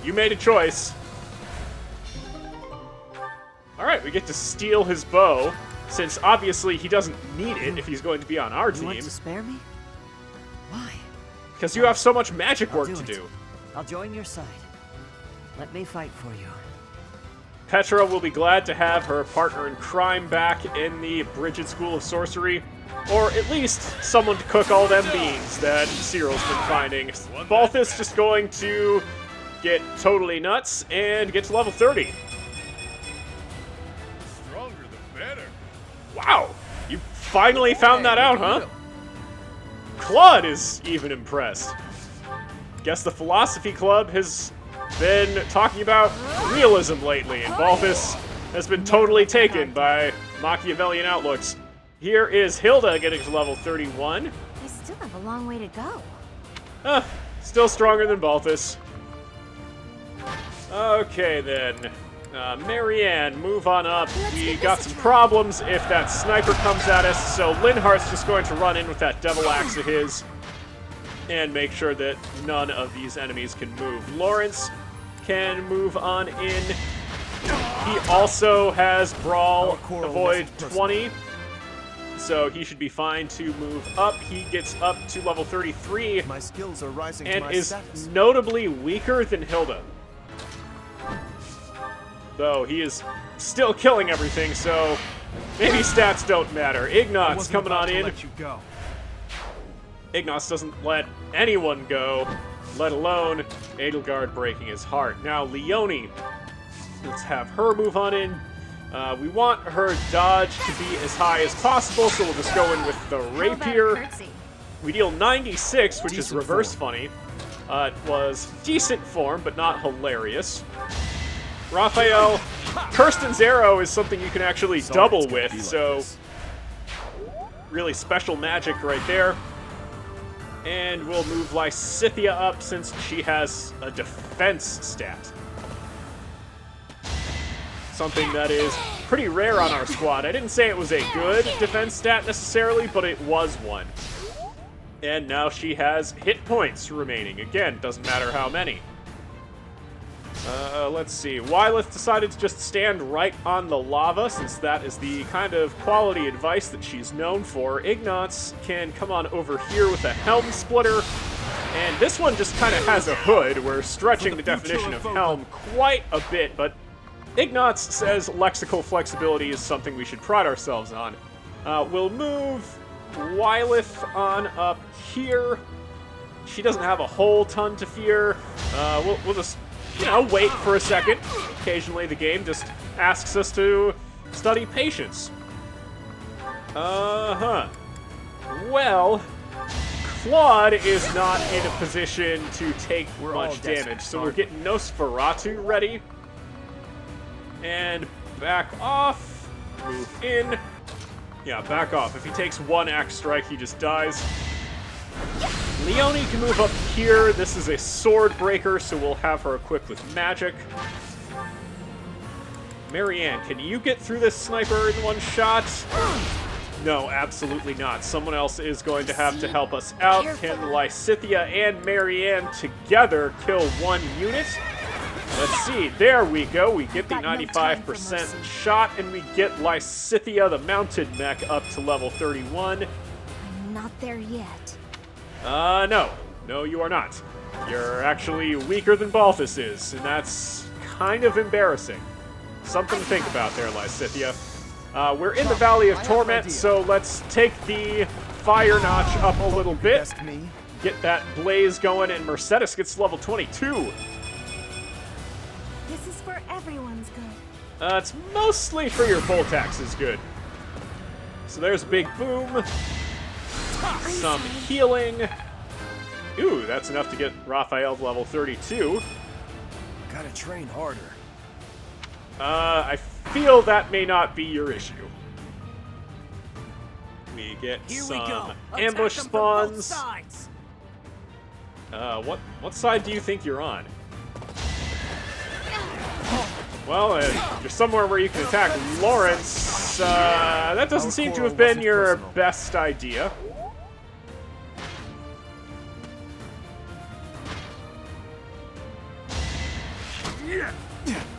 you made a choice. Alright, we get to steal his bow, since obviously he doesn't need it if he's going to be on our team. You want to spare me? Why? Because you have so much magic work to do. I'll join your side. Let me fight for you. Petra will be glad to have her partner in crime back in the Bridget School of Sorcery. Or at least someone to cook all them beans that Cyril's been finding. Balthus just going to get totally nuts and get to level 30. Stronger the better. Wow! You finally found that out, huh? Claude is even impressed. Guess the Philosophy Club has been talking about realism lately, and Balthus has been totally taken by Machiavellian outlooks. Here is Hilda getting to level 31. I still have a long way to go. Still stronger than Balthus. Okay, then. Marianne, move on up. We got some problems if that sniper comes at us, so Linhart's just going to run in with that devil axe of his and make sure that none of these enemies can move. Lawrence can move on in. He also has Brawl, Avoid 20. So he should be fine to move up. He gets up to level 33 My skills are rising and to my is status. notably weaker than Hilda. Though he is still killing everything, so maybe stats don't matter. Ignatz coming on in. Ignatz doesn't let anyone go, let alone Edelgard breaking his heart. Now Leonie, let's have her move on in. We want her dodge to be as high as possible, so we'll just go in with the rapier. We deal 96, which is reverse funny. It was decent form, but not hilarious. Raphael, Kirsten's arrow is something you can actually double with, so really special magic right there. And we'll move Lysithea up since she has a defense stat. Something that is pretty rare on our squad. I didn't say it was a good defense stat necessarily, but it was one. And now she has hit points remaining. Again, doesn't matter how many. Let's see. Wyleth decided to just stand right on the lava, since that is the kind of quality advice that she's known for. Ignatz can come on over here with a helm splitter. And this one just kind of has a hood. We're stretching the definition of helm quite a bit, but Ignatz says lexical flexibility is something we should pride ourselves on. We'll move Wyleth on up here. She doesn't have a whole ton to fear. We'll just, wait for a second. Occasionally the game just asks us to study patience. Well, Claude is not in a position to take much damage, so we're getting Nosferatu ready. And back off. Move in. Yeah, back off. If he takes one axe strike, he just dies. Leonie can move up here. This is a sword breaker, so we'll have her equipped with magic. Marianne, can you get through this sniper in one shot? No, absolutely not. Someone else is going to have to help us out. Can Lysithea and Marianne together kill one unit? Let's see. There we go. We get the 95% shot, and we get Lysithea, the mounted mech, up to level 31. I'm not there yet. No. No, you are not. You're actually weaker than Balthus is, and that's kind of embarrassing. Something to think about there, Lysithea. We're in the Valley of Torment, so let's take the fire notch up a little bit. Get that blaze going, and Mercedes gets level 22. This is for everyone's good. It's mostly for your Voltax's good. So there's a big boom. Some healing. Ooh, that's enough to get Raphael to level 32. Gotta train harder. I feel that may not be your issue. We get some ambush spawns. What side do you think you're on? Well, you're somewhere where you can attack Lawrence. That doesn't seem to have been your best idea.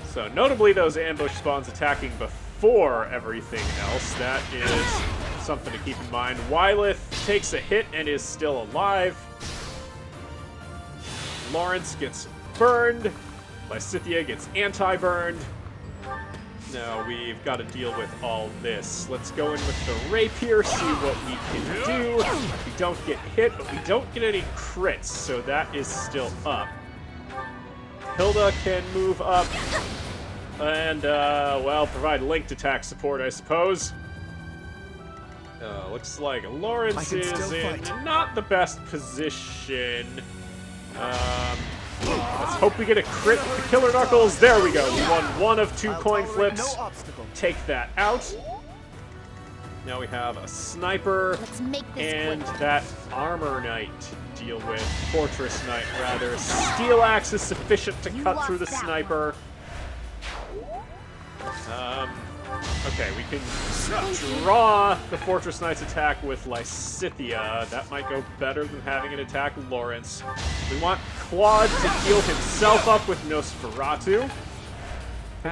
So, notably, those ambush spawns attacking before everything else. That is something to keep in mind. Wylith takes a hit and is still alive. Lawrence gets burned. Lysithea gets anti-burned. Now we've got to deal with all this. Let's go in with the rapier, see what we can do. We don't get hit, but we don't get any crits, so that is still up. Hilda can move up and, well, provide linked attack support, I suppose. Looks like Lawrence is in not the best position. Let's hope we get a crit with the Killer Knuckles. There we go. We won one of 2 coin flips. Take that out. Now we have a sniper and that armor knight to deal with. Fortress knight, rather. Steel axe is sufficient to cut through the sniper. Okay, we can draw the Fortress Knight's attack with Lysithea. That might go better than having it attack Lawrence. We want Claude to heal himself up with Nosferatu.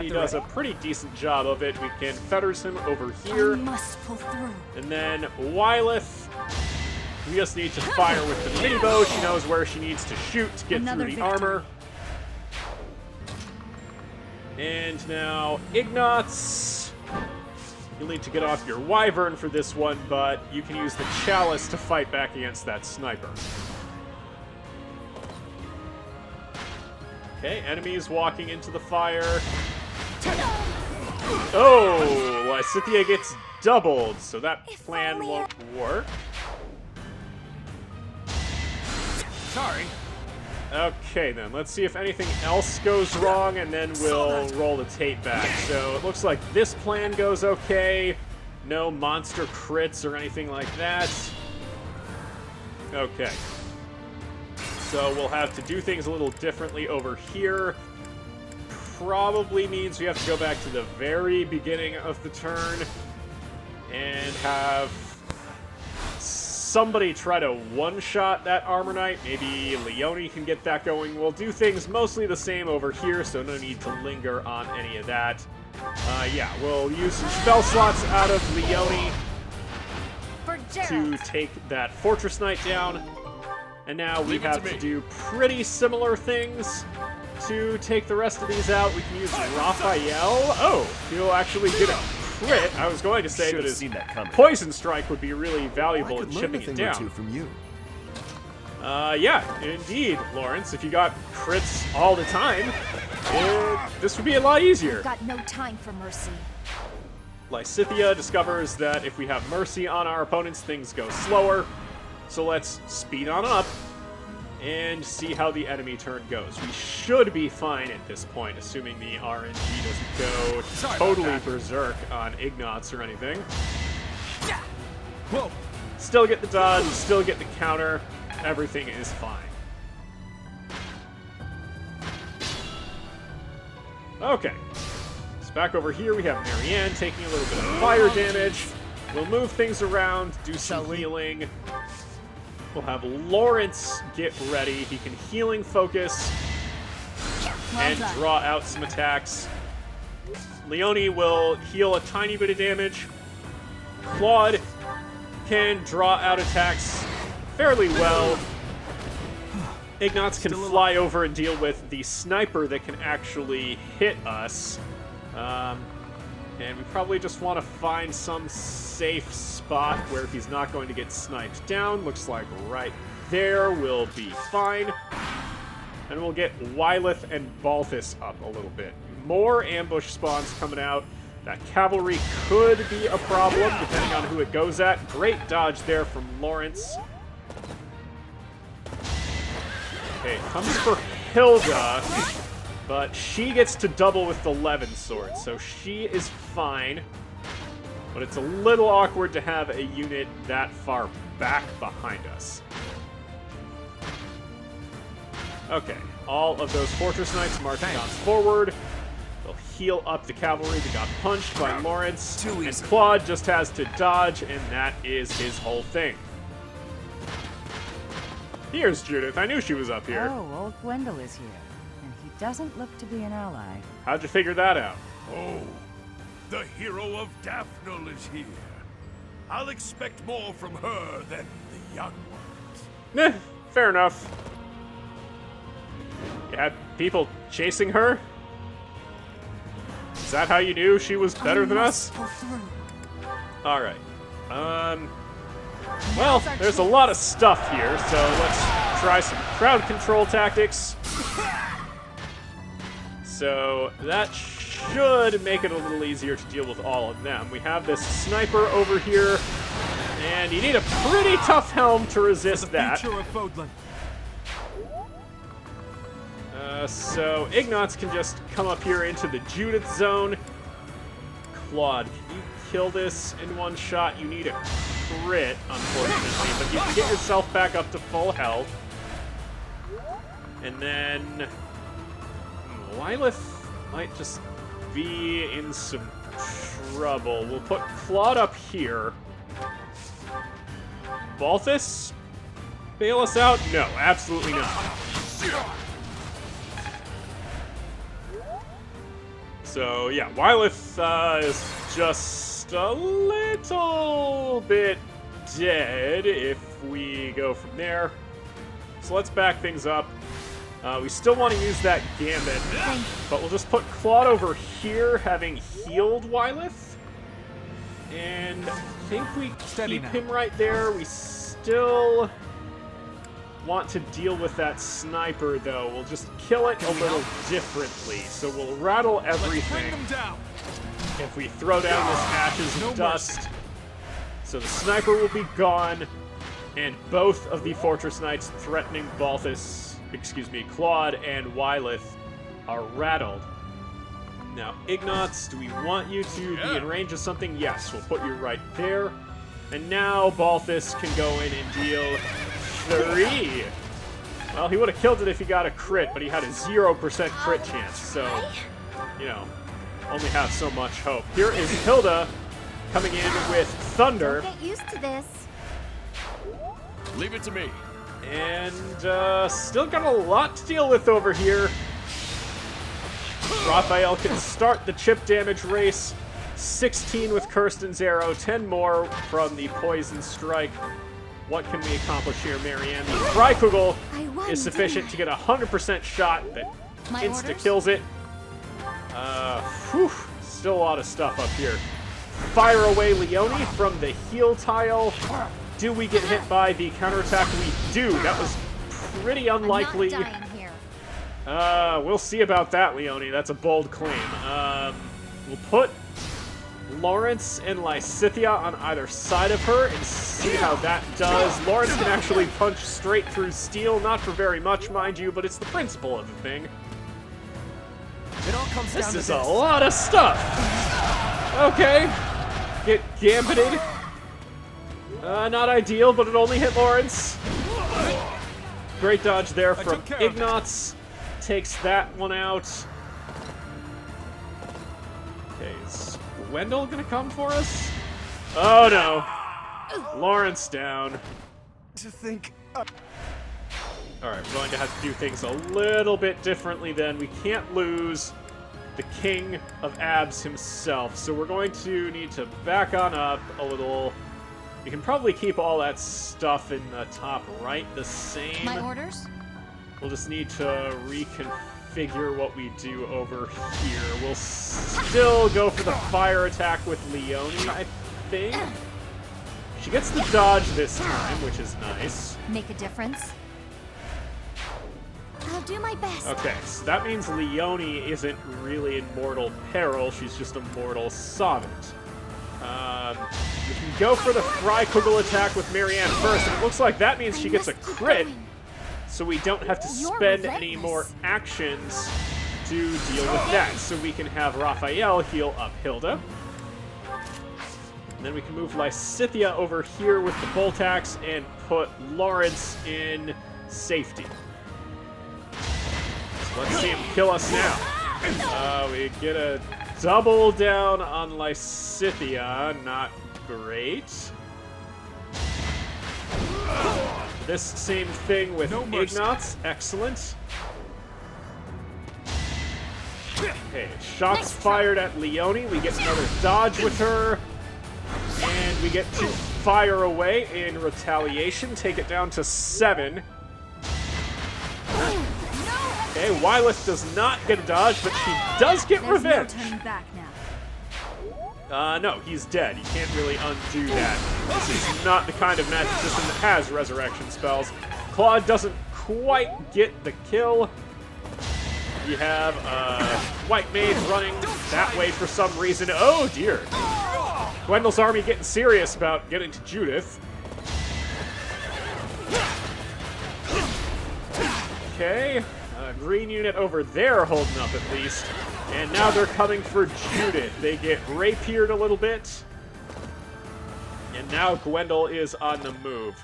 He does a pretty decent job of it. We can fetters him over here. And then Wylith, we just need to fire with the mini bow. She knows where she needs to shoot to get through the armor. And now Ignatz. You'll need to get off your Wyvern for this one, but you can use the Chalice to fight back against that sniper. Okay, enemies walking into the fire. Oh, Lysithea gets doubled, so that plan won't work. Sorry. Okay, then. Let's see if anything else goes wrong, and then we'll roll the tape back. So it looks like this plan goes okay. No monster crits or anything like that. Okay. So we'll have to do things a little differently over here. Probably means we have to go back to the very beginning of the turn and have somebody try to one-shot that Armor Knight. Maybe Leone can get that going. We'll do things mostly the same over here, so no need to linger on any of that. Yeah, we'll use some spell slots out of Leone to take that Fortress Knight down. And now we have to do pretty similar things to take the rest of these out. We can use Raphael. Oh, he'll actually get a crit. I was going to say that his Poison Strike would be really valuable in chipping it down. Yeah, indeed, Lawrence. If you got crits all the time, this would be a lot easier. We've got no time for mercy. Lysithea discovers that if we have mercy on our opponents, things go slower. So let's speed on up and see how the enemy turn goes. We should be fine at this point, assuming the RNG doesn't go totally berserk on Ignatz or anything. Whoa. Still get the dodge, still get the counter. Everything is fine. Okay. So back over here, we have Marianne taking a little bit of fire damage. We'll move things around, do some healing. We'll have Lawrence get ready. He can healing focus and draw out some attacks. Leone will heal a tiny bit of damage. Claude can draw out attacks fairly well. Ignatz can fly over and deal with the sniper that can actually hit us. And we probably just want to find some safe spot where he's not going to get sniped down. Looks like right there will be fine. And we'll get Wyleth and Balthus up a little bit. More ambush spawns coming out. That cavalry could be a problem, depending on who it goes at. Great dodge there from Lawrence. Okay, comes for Hilda, but she gets to double with the Levin sword, so she is fine. But it's a little awkward to have a unit that far back behind us. Okay, all of those Fortress Knights marching on forward. They'll heal up the cavalry that got punched by Lawrence. And Claude just has to dodge, and that is his whole thing. Here's Judith. I knew she was up here. Oh, old Gwendol is here. And he doesn't look to be an ally. How'd you figure that out? Oh, the hero of Daphne is here. I'll expect more from her than the young ones. Fair enough. You had people chasing her? Is that how you knew she was better than us? Alright. Well, there's a lot of stuff here, so let's try some crowd control tactics. So that should make it a little easier to deal with all of them. We have this sniper over here, and you need a pretty tough helm to resist that. Fodlan. So Ignatz can just come up here into the Judith zone. Claude, can you kill this in one shot? You need a crit, unfortunately, but you can get yourself back up to full health. And then Wyleth might just be in some trouble. We'll put Claude up here. Balthus? Bail us out? No, absolutely not. So, yeah, Wyleth is just a little bit dead if we go from there. So let's back things up. We still want to use that gambit, but we'll just put Claude over here, having healed Wyleth. And I think we keep him right there. We still want to deal with that sniper, though. We'll just kill it a little differently. So we'll rattle everything if we throw down this ashes of dust. So the sniper will be gone, and both of the Fortress Knights threatening Claude and Wyleth are rattled. Now, Ignatz, do we want you to be in range of something? Yes, we'll put you right there. And now Balthus can go in and deal 3. Well, he would have killed it if he got a crit, but he had a 0% crit chance, so, you know, only have so much hope. Here is Hilda coming in with Thunder. Don't get used to this. Leave it to me. And still got a lot to deal with over here. Raphael can start the chip damage race. 16 with Kirsten's arrow, 10 more from the poison strike. What can we accomplish here, Marianne? The Freikugel is sufficient to get a 100% shot that insta-kills it. Still a lot of stuff up here. Fire away Leone from the heal tile. Do we get hit by the counterattack? We do. That was pretty unlikely. I'm not dying here. We'll see about that, Leone. That's a bold claim. We'll put Lawrence and Lysithea on either side of her and see how that does. Lawrence can actually punch straight through steel, not for very much, mind you, but it's the principle of the thing. It all comes This down to is a lot of stuff. Okay. Get gambited. Not ideal, but it only hit Lawrence. Great dodge there from Ignatz. Takes that one out. Okay, is Gwendol gonna come for us? Oh no. Lawrence down. To think. Alright, we're going to have to do things a little bit differently then. We can't lose the King of Abs himself, so we're going to need to back on up a little. You can probably keep all that stuff in the top right the same. My orders? We'll just need to reconfigure what we do over here. We'll still go for the fire attack with Leonie, I think. She gets the dodge this time, which is nice. Make a difference? I'll do my best. Okay, so that means Leonie isn't really in mortal peril. She's just a mortal Sonnet. We can go for the Freikugel attack with Marianne first, and it looks like that means she gets a crit, so we don't have to spend any more actions to deal with that. So we can have Raphael heal up Hilda. And then we can move Lysithea over here with the Bolt Axe and put Lawrence in safety. So let's see him kill us now. We get a double down on Lysithea. Not great. This same thing with Ignatz. Excellent. Okay, shots fired at Leonie. We get another dodge with her. And we get to fire away in retaliation. Take it down to 7. Okay, Wyleth does not get a dodge, but she does get revenge. No turning back now. No, he's dead. You can't really undo that. This is not the kind of magic system that has resurrection spells. Claude doesn't quite get the kill. You have White Mage running that way for some reason. Oh, dear. Gwendol's army getting serious about getting to Judith. Okay. Green unit over there holding up at least. And now they're coming for Judith. They get rapiered a little bit. And now Gwendol is on the move.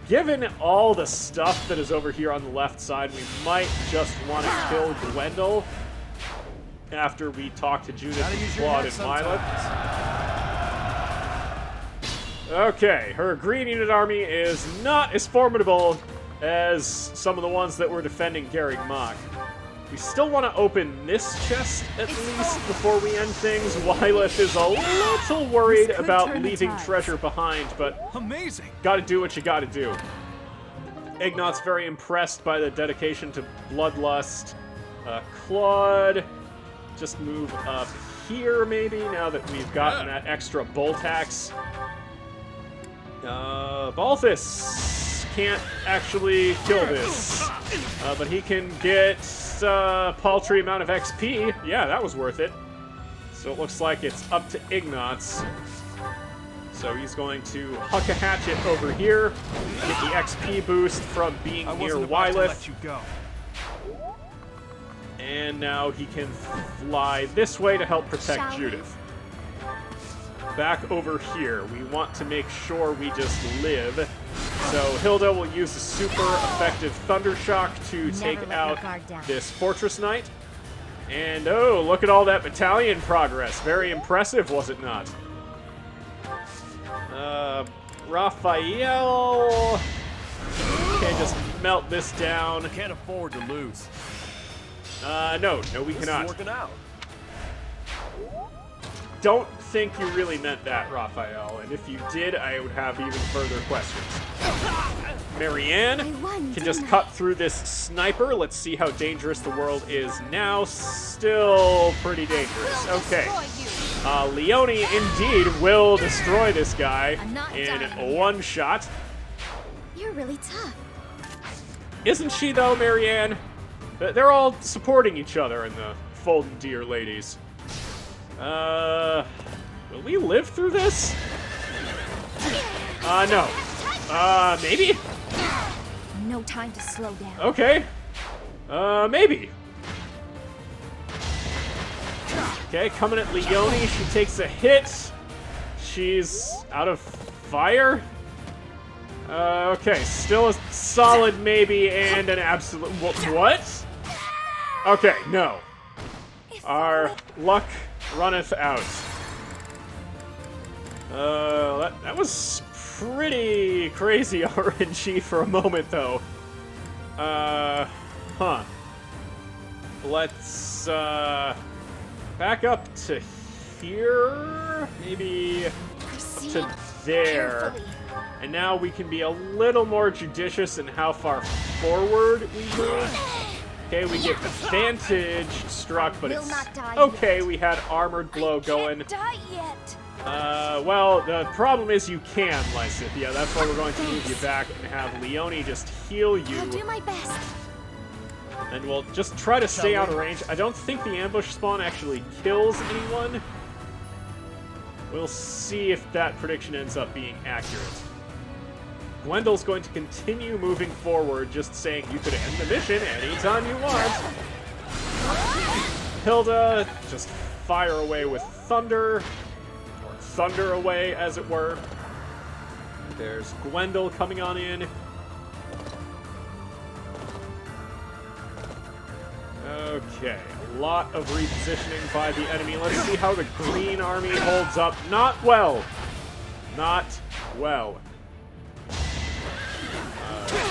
Given all the stuff that is over here on the left side, we might just want to kill Gwendol after we talk to Judith and Claude and Violet. Okay, her green unit army is not as formidable as some of the ones that were defending Garrig Mach. We still want to open this chest, at least, before we end things. Wyleth is a little worried about leaving treasure behind, but amazing. Gotta do what you gotta do. Ignat's very impressed by the dedication to Bloodlust. Claude, just move up here, maybe, now that we've gotten that extra Bolt Axe. Balthus can't actually kill this, but he can get a paltry amount of XP. Yeah, that was worth it. So it looks like it's up to Ignatz. So he's going to huck a hatchet over here, get the XP boost from being near Wyleth. And now he can fly this way to help protect Judith. Back over here, we want to make sure we just live. So Hilda will use the super effective Thunder Shock to take out this Fortress Knight. And oh, look at all that battalion progress. Very impressive, was it not? Raphael can just melt this down. Can't afford to lose. No, we cannot. This is working out. Don't think you really meant that, Raphael, and if you did, I would have even further questions. Marianne can just cut through this sniper. Let's see how dangerous the world is now. Still pretty dangerous. Okay. Leonie indeed will destroy this guy in one shot. You're really tough. Isn't she, though, Marianne? They're all supporting each other in the Fodlan Deer ladies. Will we live through this? No. Maybe? No time to slow down. Okay. Maybe. Okay, coming at Leonie. She takes a hit. She's out of fire. Okay, still a solid maybe and an absolute... What? Okay, no. Our luck runneth out. That was pretty crazy RNG for a moment, though. Huh. Let's, back up to here? Maybe up to there. And now we can be a little more judicious in how far forward we move. Okay, we get advantage struck, but it's okay. We had armored blow going. Well, the problem is you can, Lysithia. That's why we're going to move you back and have Leone just heal you. I'll do my best. And we'll just try to stay out of range. I don't think the ambush spawn actually kills anyone. We'll see if that prediction ends up being accurate. Gwendel's going to continue moving forward, just saying you could end the mission anytime you want. Hilda, just fire away with thunder. Or thunder away, as it were. There's Gwendel coming on in. Okay, a lot of repositioning by the enemy. Let's see how the green army holds up. Not well. Not well.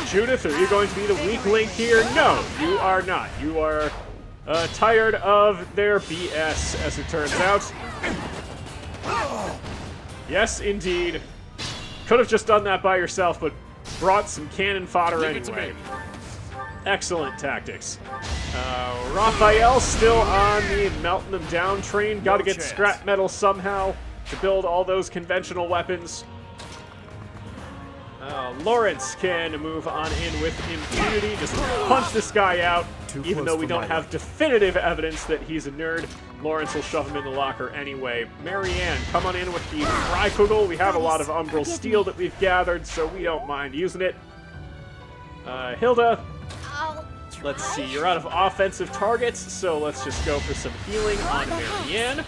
Judith, are you going to be the weak link here? No, you are not. You are tired of their BS, as it turns out. Yes, indeed. Could have just done that by yourself, but brought some cannon fodder anyway. Excellent tactics. Raphael still on the melting them down train. Gotta get scrap metal somehow to build all those conventional weapons. Lawrence can move on in with impunity. Just punch this guy out. Even though we don't have definitive evidence that he's a nerd, Lawrence will shove him in the locker anyway. Marianne, come on in with the Freikugel. We have a lot of umbral steel that we've gathered, so we don't mind using it. Hilda, let's see, you're out of offensive targets, so let's just go for some healing on Marianne.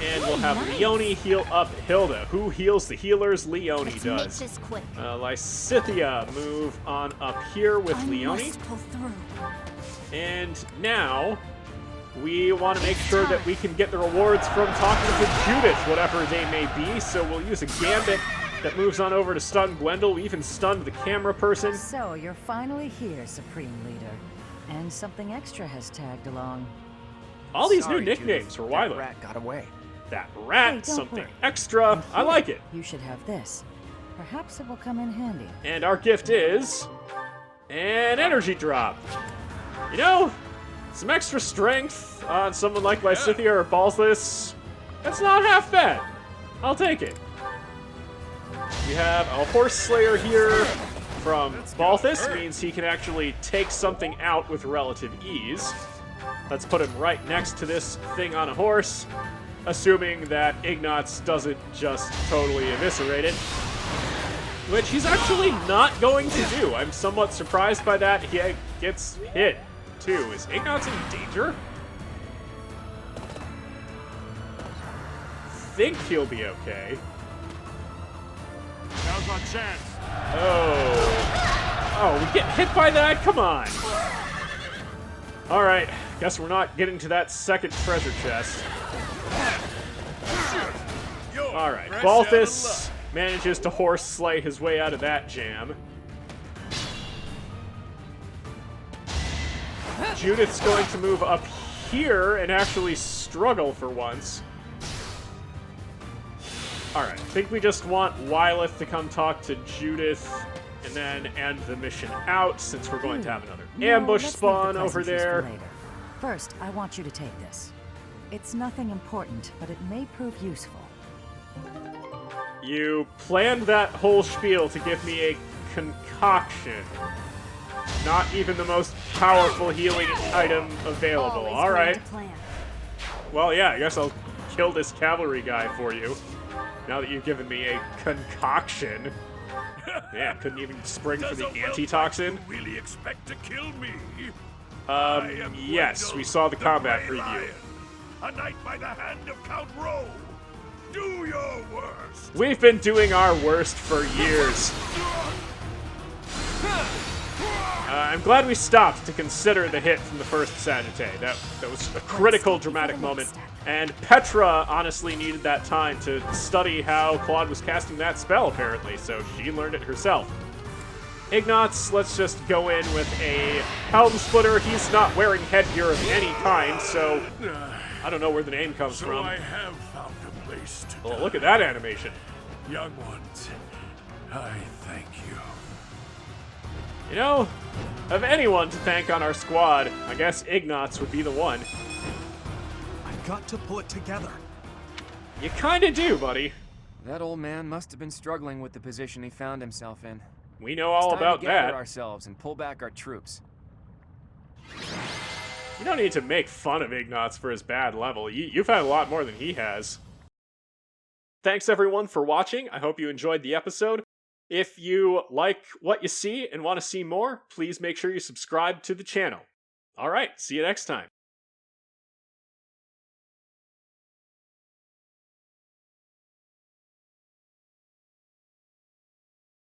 And we'll have Leone heal up Hilda. Who heals the healers? Leone does. Lysithia, move on up here with Leone. And now, we want to make sure that we can get the rewards from talking to Judith, whatever they may be, so we'll use a gambit that moves on over to stun Gwendel. We even stunned the camera person. So, you're finally here, Supreme Leader. And something extra has tagged along. All these new nicknames for Wyler. That rat got away. That rat, something extra. I like it. You should have this. Perhaps it will come in handy. And our gift is an energy drop. You know, some extra strength on someone like Lysithia or Balthus. That's not half bad. I'll take it. We have a Horse Slayer here from Balthus. Means he can actually take something out with relative ease. Let's put him right next to this thing on a horse, assuming that Ignatz doesn't just totally eviscerate it. Which he's actually not going to do. I'm somewhat surprised by that. He gets hit, too. Is Ignatz in danger? Think he'll be okay. Now's our chance. Oh, we get hit by that? Come on. All right, guess we're not getting to that second treasure chest. All right, Balthus manages to horse slay his way out of that jam. Judith's going to move up here and actually struggle for once. All right, I think we just want Wyleth to come talk to Judith and then end the mission out, since we're going to have another ambush spawn over there. First, I want you to take this. It's nothing important, but it may prove useful. You planned that whole spiel to give me a concoction. Not even the most powerful healing item available. All right. Well, yeah, I guess I'll kill this cavalry guy for you. Now that you've given me a concoction. Man, couldn't even spring for the antitoxin. Really expect to kill me? Yes, we saw the combat preview. A knight by the hand of Count Rowe. Do your worst. We've been doing our worst for years. I'm glad we stopped to consider the hit from the first Sagittae. That was a critical, dramatic moment. And Petra honestly needed that time to study how Claude was casting that spell, apparently, so she learned it herself. Ignatz, let's just go in with a Helm Splitter. He's not wearing headgear of any kind, so I don't know where the name comes from. I have found a place choice to Oh, die. look at that animation. Young ones, I thank you. You know, of anyone to thank on our squad, I guess Ignatz would be the one. I've got to pull it together. You kinda do, buddy. That old man must have been struggling with the position he found himself in. We know all about It's time to gather that. ourselves and pull back our troops. You don't need to make fun of Ignatz for his bad level. You've had a lot more than he has. Thanks everyone for watching. I hope you enjoyed the episode. If you like what you see and want to see more, please make sure you subscribe to the channel. Alright, see you next time.